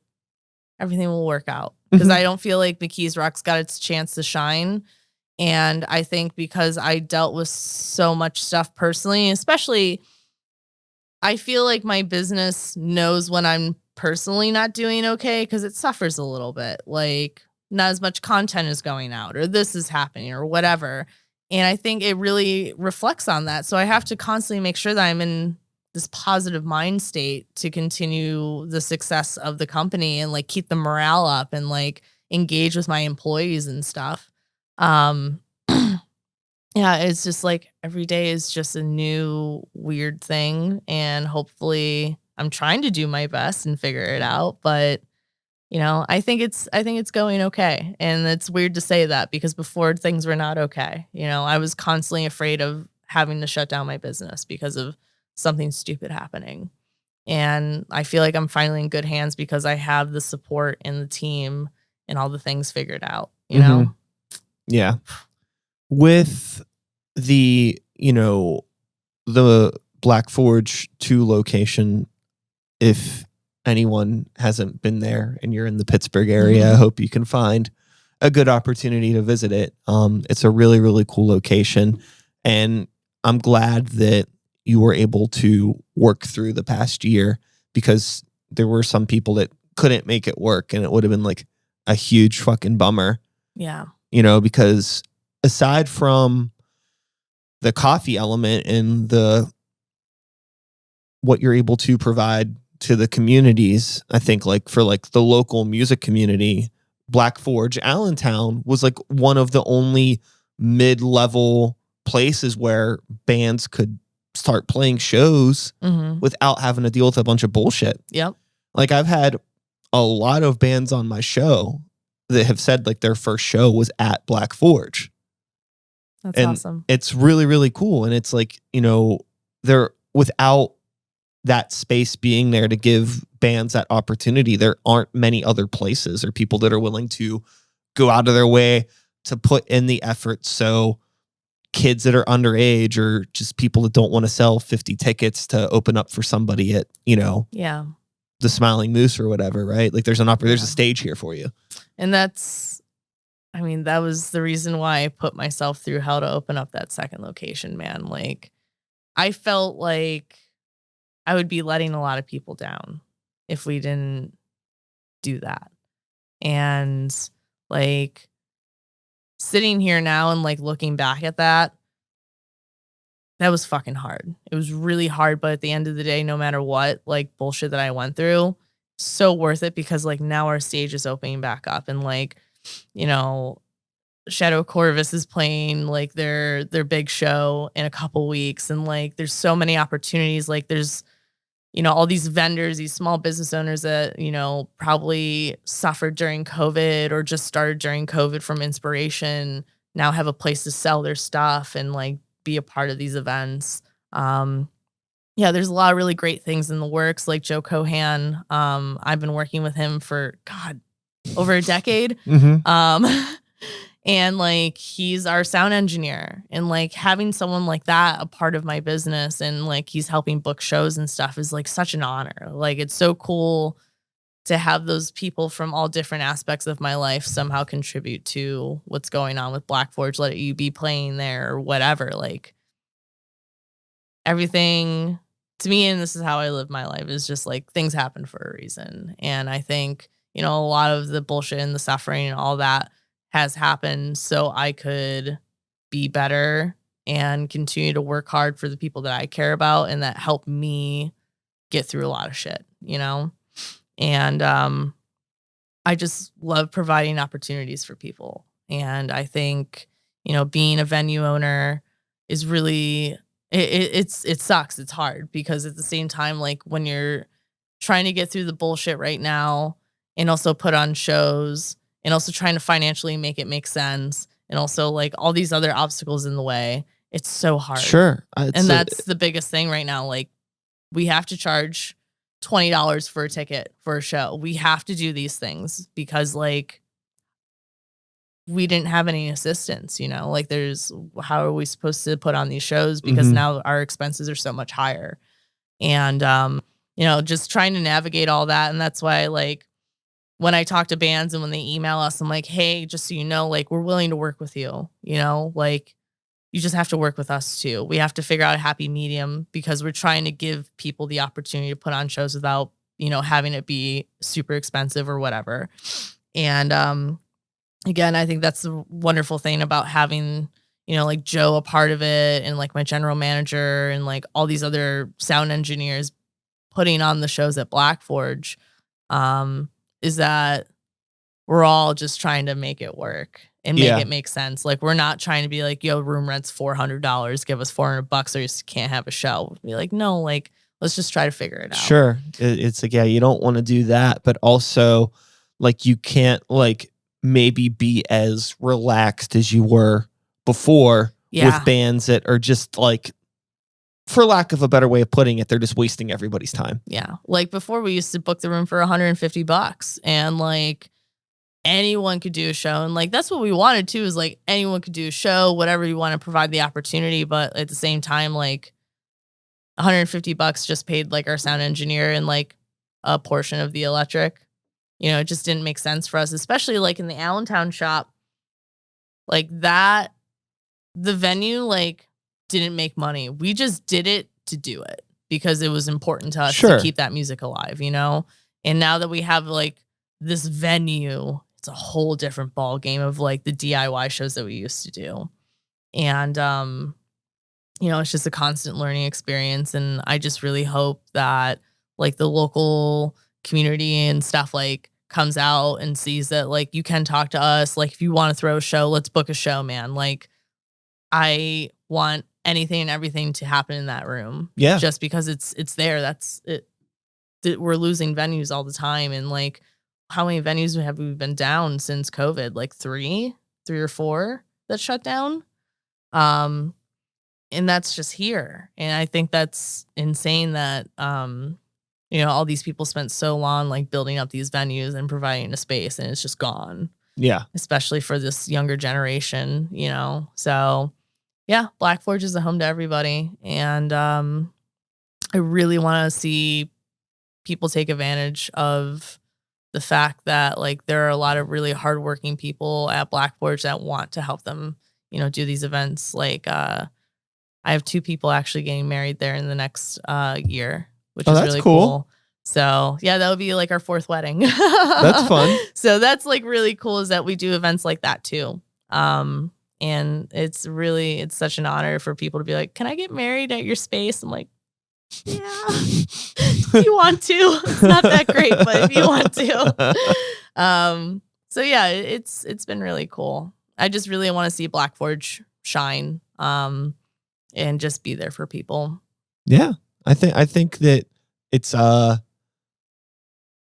everything will work out. Because I don't feel like McKees Rocks got its chance to shine. And I think because I dealt with so much stuff personally, especially, I feel like my business knows when I'm personally not doing okay, because it suffers a little bit. Like not as much content is going out, or this is happening, or whatever. And I think it really reflects on that. So I have to constantly make sure that I'm in this positive mind state to continue the success of the company, and like keep the morale up, and like engage with my employees and stuff. Yeah, it's just like every day is just a new weird thing, and hopefully I'm trying to do my best and figure it out, but you know, I think it's going okay. And it's weird to say that, because before things were not okay. You know, I was constantly afraid of having to shut down my business because of something stupid happening. And I feel like I'm finally in good hands because I have the support and the team and all the things figured out, you know? Yeah. With the, you know, the Black Forge 2 location, if anyone hasn't been there and you're in the Pittsburgh area, I hope you can find a good opportunity to visit it. It's a really, really cool location. And I'm glad that you were able to work through the past year, because there were some people that couldn't make it work, and it would have been like a huge fucking bummer. Yeah. You know, because aside from the coffee element and the what you're able to provide to the communities, I think like for like the local music community, Black Forge Allentown was like one of the only mid-level places where bands could start playing shows without having to deal with a bunch of bullshit. Yep. Like I've had a lot of bands on my show that have said like their first show was at Black Forge. That's and awesome. It's really, really cool. And it's like, you know, they're without that space being there to give bands that opportunity, there aren't many other places or people that are willing to go out of their way to put in the effort. So kids that are underage, or just people that don't want to sell 50 tickets to open up for somebody at, you know, yeah, the Smiling Moose or whatever, right? Like there's a stage here for you. And that was the reason why I put myself through hell to open up that second location, man. Like, I felt like I would be letting a lot of people down if we didn't do that. And like, sitting here now and like looking back at that was fucking hard. It was really hard, but at the end of the day, no matter what, like, bullshit that I went through, so worth it, because like now our stage is opening back up, and like, you know, Shadow Corvus is playing like their big show in a couple weeks, and like there's so many opportunities. Like, there's, you know, all these vendors, these small business owners that, you know, probably suffered during COVID or just started during COVID from inspiration, now have a place to sell their stuff and like be a part of these events. Yeah, there's a lot of really great things in the works, like Joe Cohan. I've been working with him for over a decade. And like, he's our sound engineer, and like having someone like that a part of my business, and like he's helping book shows and stuff, is like such an honor. Like, it's so cool to have those people from all different aspects of my life somehow contribute to what's going on with Black Forge, let you be playing there or whatever. Like, everything to me, and this is how I live my life, is just like, things happen for a reason. And I think, you know, a lot of the bullshit and the suffering and all that has happened so I could be better and continue to work hard for the people that I care about and that help me get through a lot of shit, you know? And I just love providing opportunities for people. And I think, you know, being a venue owner is really, it sucks. It's hard, because at the same time, like, when you're trying to get through the bullshit right now and also put on shows and also trying to financially make it make sense, and also like all these other obstacles in the way, it's so hard. Sure. And that's the biggest thing right now. Like, we have to charge $20 for a ticket for a show. We have to do these things because like we didn't have any assistance, you know, like how are we supposed to put on these shows? Because now our expenses are so much higher. And, you know, just trying to navigate all that. And that's why, like, when I talk to bands and when they email us, I'm like, hey, just so you know, like, we're willing to work with you, you know, like, you just have to work with us too. We have to figure out a happy medium, because we're trying to give people the opportunity to put on shows without, you know, having it be super expensive or whatever. And, again, I think that's the wonderful thing about having, you know, like Joe a part of it, and like my general manager and like all these other sound engineers putting on the shows at Black Forge, is that we're all just trying to make it work and make it make sense. Like, we're not trying to be like, yo, room rent's $400, give us $400 or you just can't have a show. We'll be like, no, like, let's just try to figure it out. Sure. It's like, yeah, you don't want to do that, but also like, you can't like maybe be as relaxed as you were before with bands that are just like, for lack of a better way of putting it, they're just wasting everybody's time. Yeah. Like, before, we used to book the room for $150, and like anyone could do a show. And like, that's what we wanted to, is like anyone could do a show, whatever you want to provide the opportunity. But at the same time, like, $150 just paid like our sound engineer and like a portion of the electric. You know, it just didn't make sense for us, especially like in the Allentown shop, like that, the venue like didn't make money. We just did it to do it because it was important to us to keep that music alive, you know? And now that we have like this venue, it's a whole different ball game of like the DIY shows that we used to do. And, you know, it's just a constant learning experience. And I just really hope that like the local community and stuff like comes out and sees that like you can talk to us. Like, if you want to throw a show, let's book a show, man. Like, I want anything and everything to happen in that room. Yeah. Just because it's there. That's it. We're losing venues all the time. And like, how many venues have we been down since COVID? Like three or four that shut down. And that's just here. And I think that's insane that, you know, all these people spent so long like building up these venues and providing a space, and it's just gone. Yeah. Especially for this younger generation, you know? So yeah, Black Forge is a home to everybody. And I really want to see people take advantage of the the fact that like there are a lot of really hardworking people at Black Forge that want to help them, do these events. Like I have 2 people actually getting married there in the next year, which is that's really cool. cool. So yeah, that would be like our 4th wedding. That's fun. So that's like really cool is that we do events like that too. And it's such an honor for people to be like, can I get married at your space? I'm like, yeah, if you want to. It's not that great, but if you want to. So yeah, it's been really cool. I just really want to see Black Forge shine, and just be there for people. Yeah. I think that it's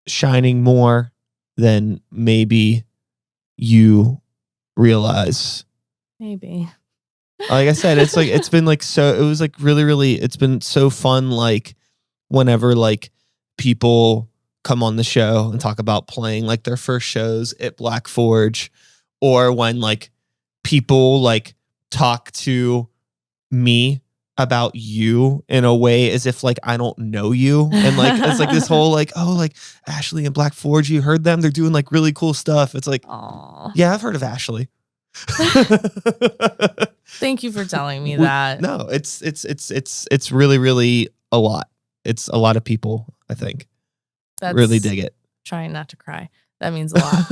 shining more than maybe you realize. Maybe. Like I said, it's like it's been like so it was like really it's been so fun like whenever like people come on the show and talk about playing like their first shows at Black Forge, or when like people like talk to me about you in a way as if like I don't know you, and like it's like this whole like, oh, like Ashley and Black Forge, you heard them, they're doing like really cool stuff. It's like, aww. Yeah, I've heard of Ashley. Thank you for telling me that. No, it's really a lot. It's a lot of people, I think. That's really dig it. Trying not to cry. That means a lot.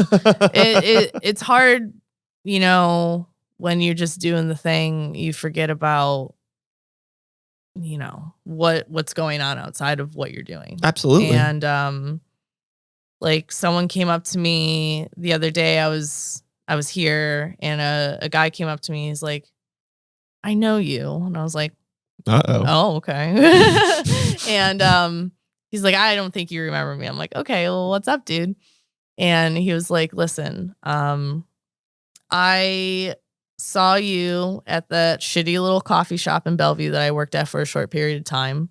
It's hard, when you're just doing the thing, you forget about what's going on outside of what you're doing. Absolutely. And like someone came up to me the other day, I was here, and a guy came up to me, he's like, I know you. And I was like, oh, okay. And he's like, I don't think you remember me. I'm like, okay, well, what's up, dude? And he was like, listen, I saw you at that shitty little coffee shop in Bellevue that I worked at for a short period of time.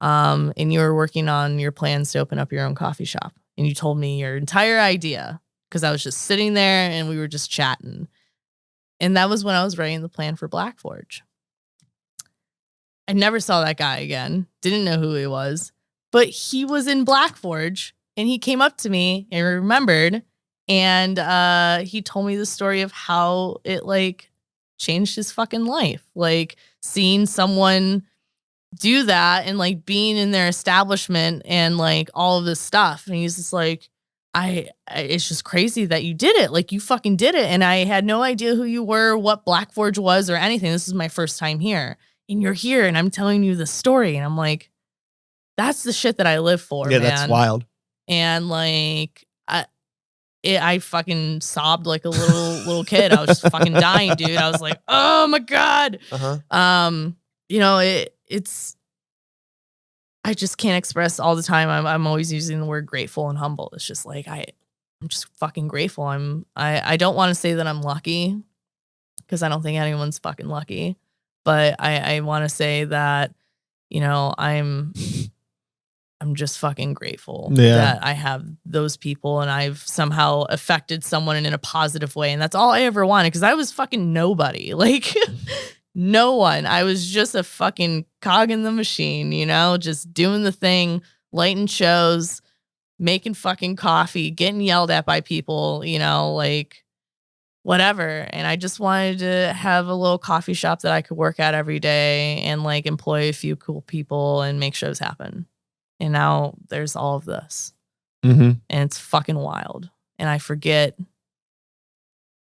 And you were working on your plans to open up your own coffee shop. And you told me your entire idea because I was just sitting there and we were just chatting. And that was when I was writing the plan for Black Forge. I never saw that guy again. Didn't know who he was. But he was in Black Forge, and he came up to me and remembered. And he told me the story of how it like changed his fucking life. Like seeing someone do that and like being in their establishment and like all of this stuff. And he's just like, it's just crazy that you did it. Like you fucking did it. And I had no idea who you were, what Black Forge was or anything. This is my first time here, and you're here and I'm telling you the story. And I'm like, that's the shit that I live for. Yeah, man. That's wild. And like, I fucking sobbed like a little kid. I was just fucking dying, dude. I was like, oh my God. It's, I just can't express all the time. I'm always using the word grateful and humble. It's just like, I'm just fucking grateful. I don't want to say that I'm lucky because I don't think anyone's fucking lucky, but I want to say that, I'm just fucking grateful that I have those people and I've somehow affected someone in a positive way. And that's all I ever wanted, because I was fucking nobody. Like no one. I was just a fucking cog in the machine, just doing the thing, lighting shows, making fucking coffee, getting yelled at by people, like whatever. And I just wanted to have a little coffee shop that I could work at every day and like employ a few cool people and make shows happen. And now there's all of this. And it's fucking wild. And I forget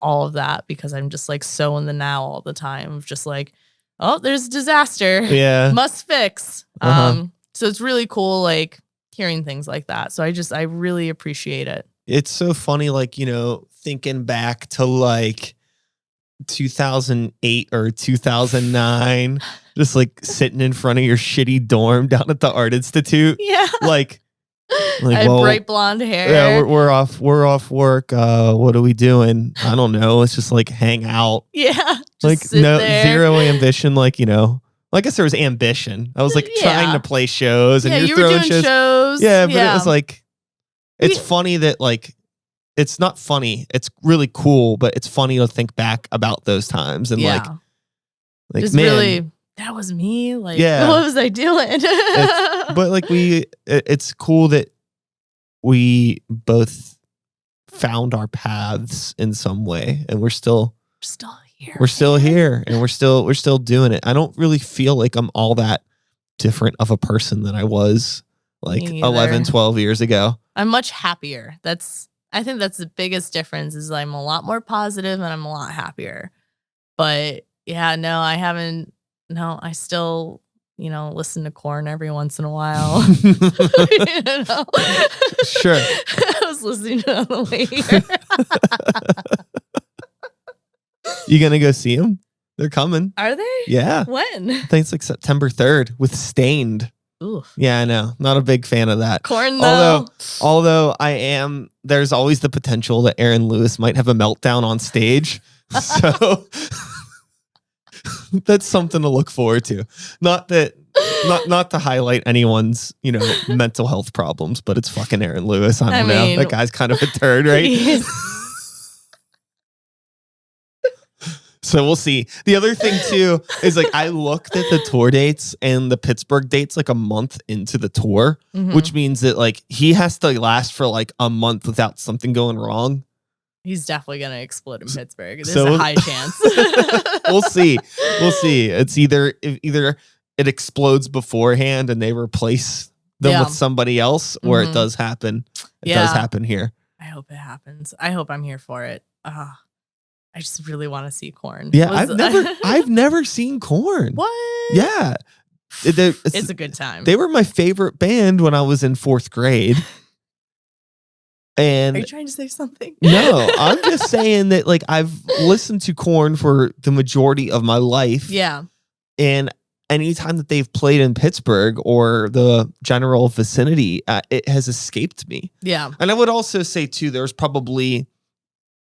all of that because I'm just like so in the now all the time of just like, oh, there's disaster. Yeah. Must fix. So it's really cool, like hearing things like that. So I really appreciate it. It's so funny, like, thinking back to like 2008 or 2009, just like sitting in front of your shitty dorm down at the Art Institute. Yeah. Like I had bright blonde hair. Yeah, we're off work. What are we doing? I don't know. Let's just like hang out. Yeah. Like zero ambition. Like, I guess there was ambition. I was like trying to play shows and you're throwing shows. Yeah, but it was like, it's funny that like, it's not funny. It's really cool, but it's funny to think back about those times and like just man, really, that was me. Like, what was I doing? But like it's cool that we both found our paths in some way, and we're still here. We're still here, and we're still doing it. I don't really feel like I'm all that different of a person than I was like 11, 12 years ago. I'm much happier. I think that's the biggest difference is I'm a lot more positive and I'm a lot happier. But yeah, no, I haven't. No, I still, listen to Korn every once in a while. Sure. I was listening to it on the way here. You gonna go see them? They're coming. Are they? Yeah. When? I think it's like September 3rd with Stained. Ooh. Yeah, I know. Not a big fan of that. Korn, though. Although there's always the potential that Aaron Lewis might have a meltdown on stage. So that's something to look forward to. Not to highlight anyone's, mental health problems, but it's fucking Aaron Lewis. I don't know. That guy's kind of a turd, right? So we'll see. The other thing too is like I looked at the tour dates and the Pittsburgh dates like a month into the tour, which means that like he has to last for like a month without something going wrong. He's definitely gonna explode in Pittsburgh. There's a high chance. We'll see. It's either it explodes beforehand and they replace them with somebody else, or it does happen. It does happen here. I hope it happens. I hope I'm here for it. I just really want to see Korn. Yeah, I've never seen Korn. What? Yeah. It's a good time. They were my favorite band when I was in 4th grade. And are you trying to say something? No, I'm just saying that like I've listened to Korn for the majority of my life. Yeah. And anytime that they've played in Pittsburgh or the general vicinity, it has escaped me. Yeah. And I would also say too, there's probably,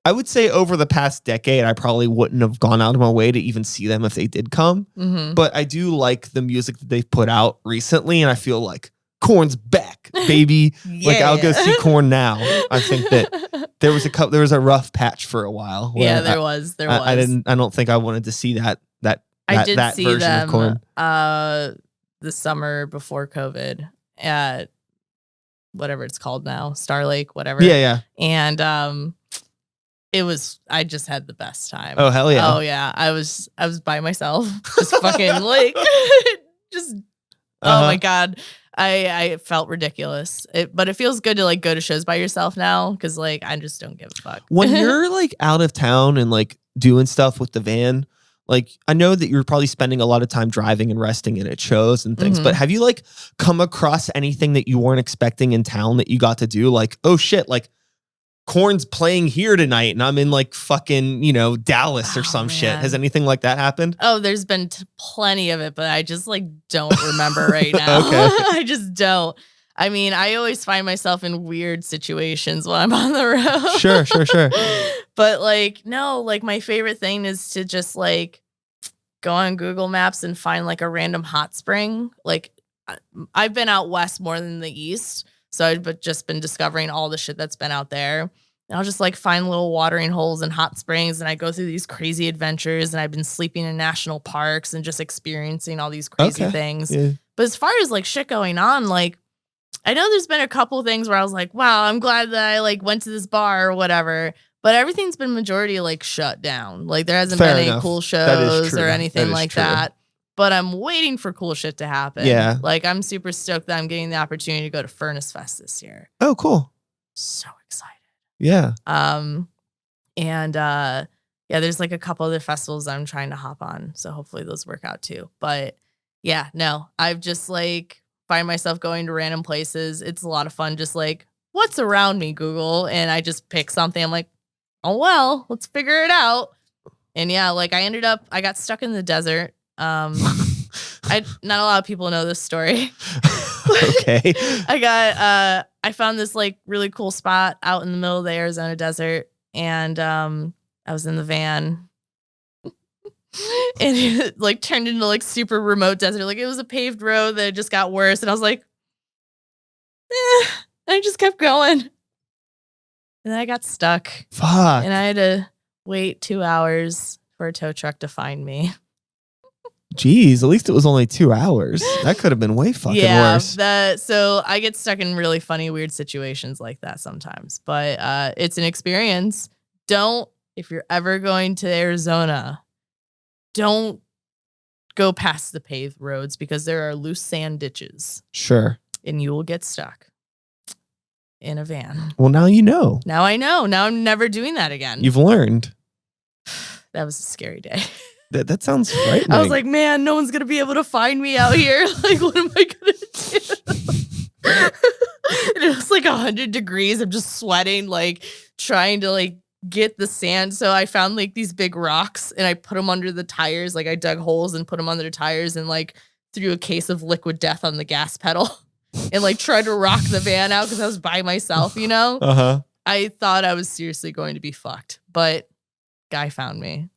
I would say over the past decade, I probably wouldn't have gone out of my way to even see them if they did come. But I do like the music that they've put out recently. And I feel like Korn's back, baby. Yeah. Like I'll go see Korn now. I think that there was a rough patch for a while. Yeah, there was. I don't think I wanted to see that see version them, of Korn. The summer before COVID at whatever it's called now, Star Lake, whatever. Yeah. And I just had the best time. Oh hell yeah. Oh yeah. I was by myself. Just fucking like just oh my God. I felt ridiculous. But it feels good to like go to shows by yourself now because like I just don't give a fuck. When you're like out of town and like doing stuff with the van, like I know that you're probably spending a lot of time driving and resting and at shows and things, but have you like come across anything that you weren't expecting in town that you got to do? Like, oh shit, like Korn's playing here tonight and I'm in like fucking, Dallas or some shit. Has anything like that happened? Oh, there's been plenty of it, but I just like don't remember right now. Okay. I just don't. I mean, I always find myself in weird situations when I'm on the road. Sure. But like, no, like my favorite thing is to just like go on Google Maps and find like a random hot spring. Like I've been out west more than the east. So I've just been discovering all the shit that's been out there. And I'll just like find little watering holes and hot springs. And I go through these crazy adventures. And I've been sleeping in national parks and just experiencing all these crazy things. Yeah. But as far as like shit going on, like I know there's been a couple things where I was like, wow, I'm glad that I like went to this bar or whatever. But everything's been majority like shut down. Like there hasn't been any cool shows or anything like that. But I'm waiting for cool shit to happen. Yeah. Like I'm super stoked that I'm getting the opportunity to go to Furnace Fest this year. Oh, cool. So excited. Yeah. There's like a couple other festivals I'm trying to hop on. So hopefully those work out too. But yeah, no, I've just like find myself going to random places. It's a lot of fun. Just like what's around me, Google. And I just pick something. I'm like, oh, well, let's figure it out. And yeah, like I got stuck in the desert. Not a lot of people know this story. Okay. I found this like really cool spot out in the middle of the Arizona desert, and I was in the van, and it like turned into like super remote desert. Like it was a paved road that just got worse, and I was like, and I just kept going, and then I got stuck. Fuck. And I had to wait 2 hours for a tow truck to find me. Geez, at least it was only 2 hours. That could have been way fucking worse. So I get stuck in really funny, weird situations like that sometimes. But it's an experience. If you're ever going to Arizona, don't go past the paved roads because there are loose sand ditches. Sure. And you will get stuck in a van. Well, now you know. Now I know. Now I'm never doing that again. You've learned. That was a scary day. That sounds frightening. I was like, man, no one's going to be able to find me out here. Like, what am I going to do? And it was like 100 degrees. I'm just sweating, like trying to like get the sand. So I found like these big rocks and I put them under the tires. Like I dug holes and put them under the tires and like threw a case of liquid death on the gas pedal and like tried to rock the van out because I was by myself, you know? Uh-huh. I thought I was seriously going to be fucked, but guy found me.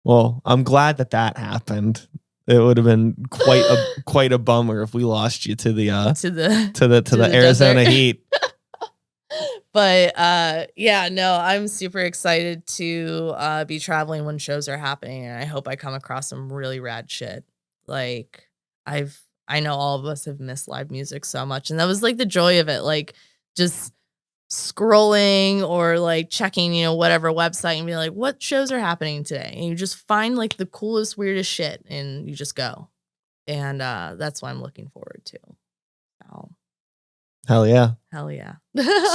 Well, I'm glad that happened. It would have been quite a bummer if we lost you to the Arizona heat. But I'm super excited to be traveling when shows are happening, and I hope I come across some really rad shit. Like I know all of us have missed live music so much, and that was like the joy of it. Like just scrolling or like checking, whatever website and be like, what shows are happening today? And you just find like the coolest, weirdest shit and you just go. And that's what I'm looking forward to. So, Hell yeah. Hell yeah.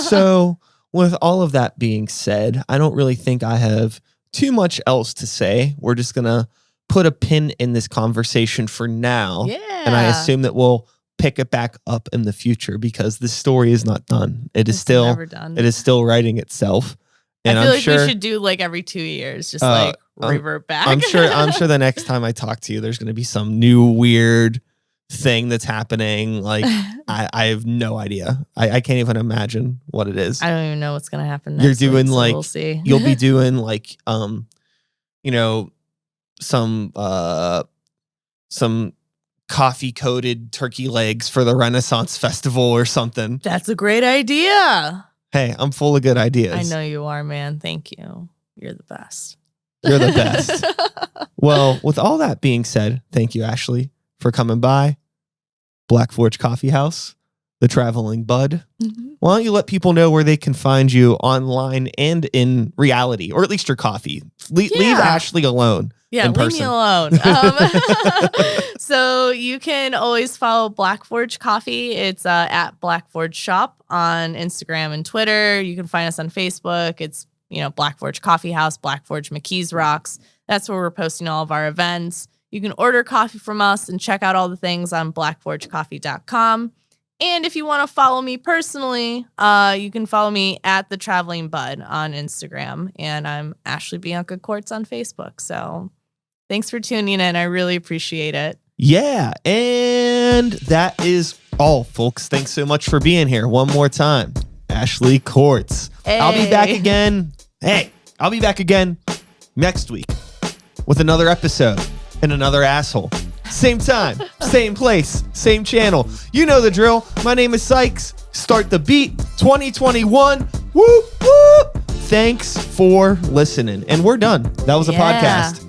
So with all of that being said, I don't really think I have too much else to say. We're just going to put a pin in this conversation for now. Yeah. And I assume that we'll pick it back up in the future because this story is not done. It's still never done. It is still writing itself. And I feel we should do like every 2 years, just like revert back. I'm sure the next time I talk to you, there's going to be some new weird thing that's happening. Like I have no idea. I can't even imagine what it is. I don't even know what's going to happen next You're doing week, so like, we'll see. You'll be doing like, some coffee coated turkey legs for the Renaissance Festival or something. That's a great idea. Hey, I'm full of good ideas. I know you are, man. Thank you. You're the best. You're the best. Well, with all that being said, thank you, Ashley, for coming by. Black Forge Coffee House, the Traveling Bud. Mm-hmm. Why don't you let people know where they can find you online and in reality, or at least your coffee. Leave Ashley alone. Yeah, leave me alone. So you can always follow Black Forge Coffee. It's at Black Forge Shop on Instagram and Twitter. You can find us on Facebook. It's, Black Forge Coffee House, Black Forge McKees Rocks. That's where we're posting all of our events. You can order coffee from us and check out all the things on blackforgecoffee.com. And if you want to follow me personally, you can follow me at The Traveling Bud on Instagram. And I'm Ashley Bianca Corts on Facebook. So thanks for tuning in. I really appreciate it. Yeah. And that is all, folks. Thanks so much for being here. One more time, Ashley Corts. Hey. I'll be back again. I'll be back again next week with another episode and another asshole. Same time, same place, same channel. You know the drill. My name is Sykes. Start the beat 2021. Whoop, whoop. Thanks for listening. And we're done. That was a podcast.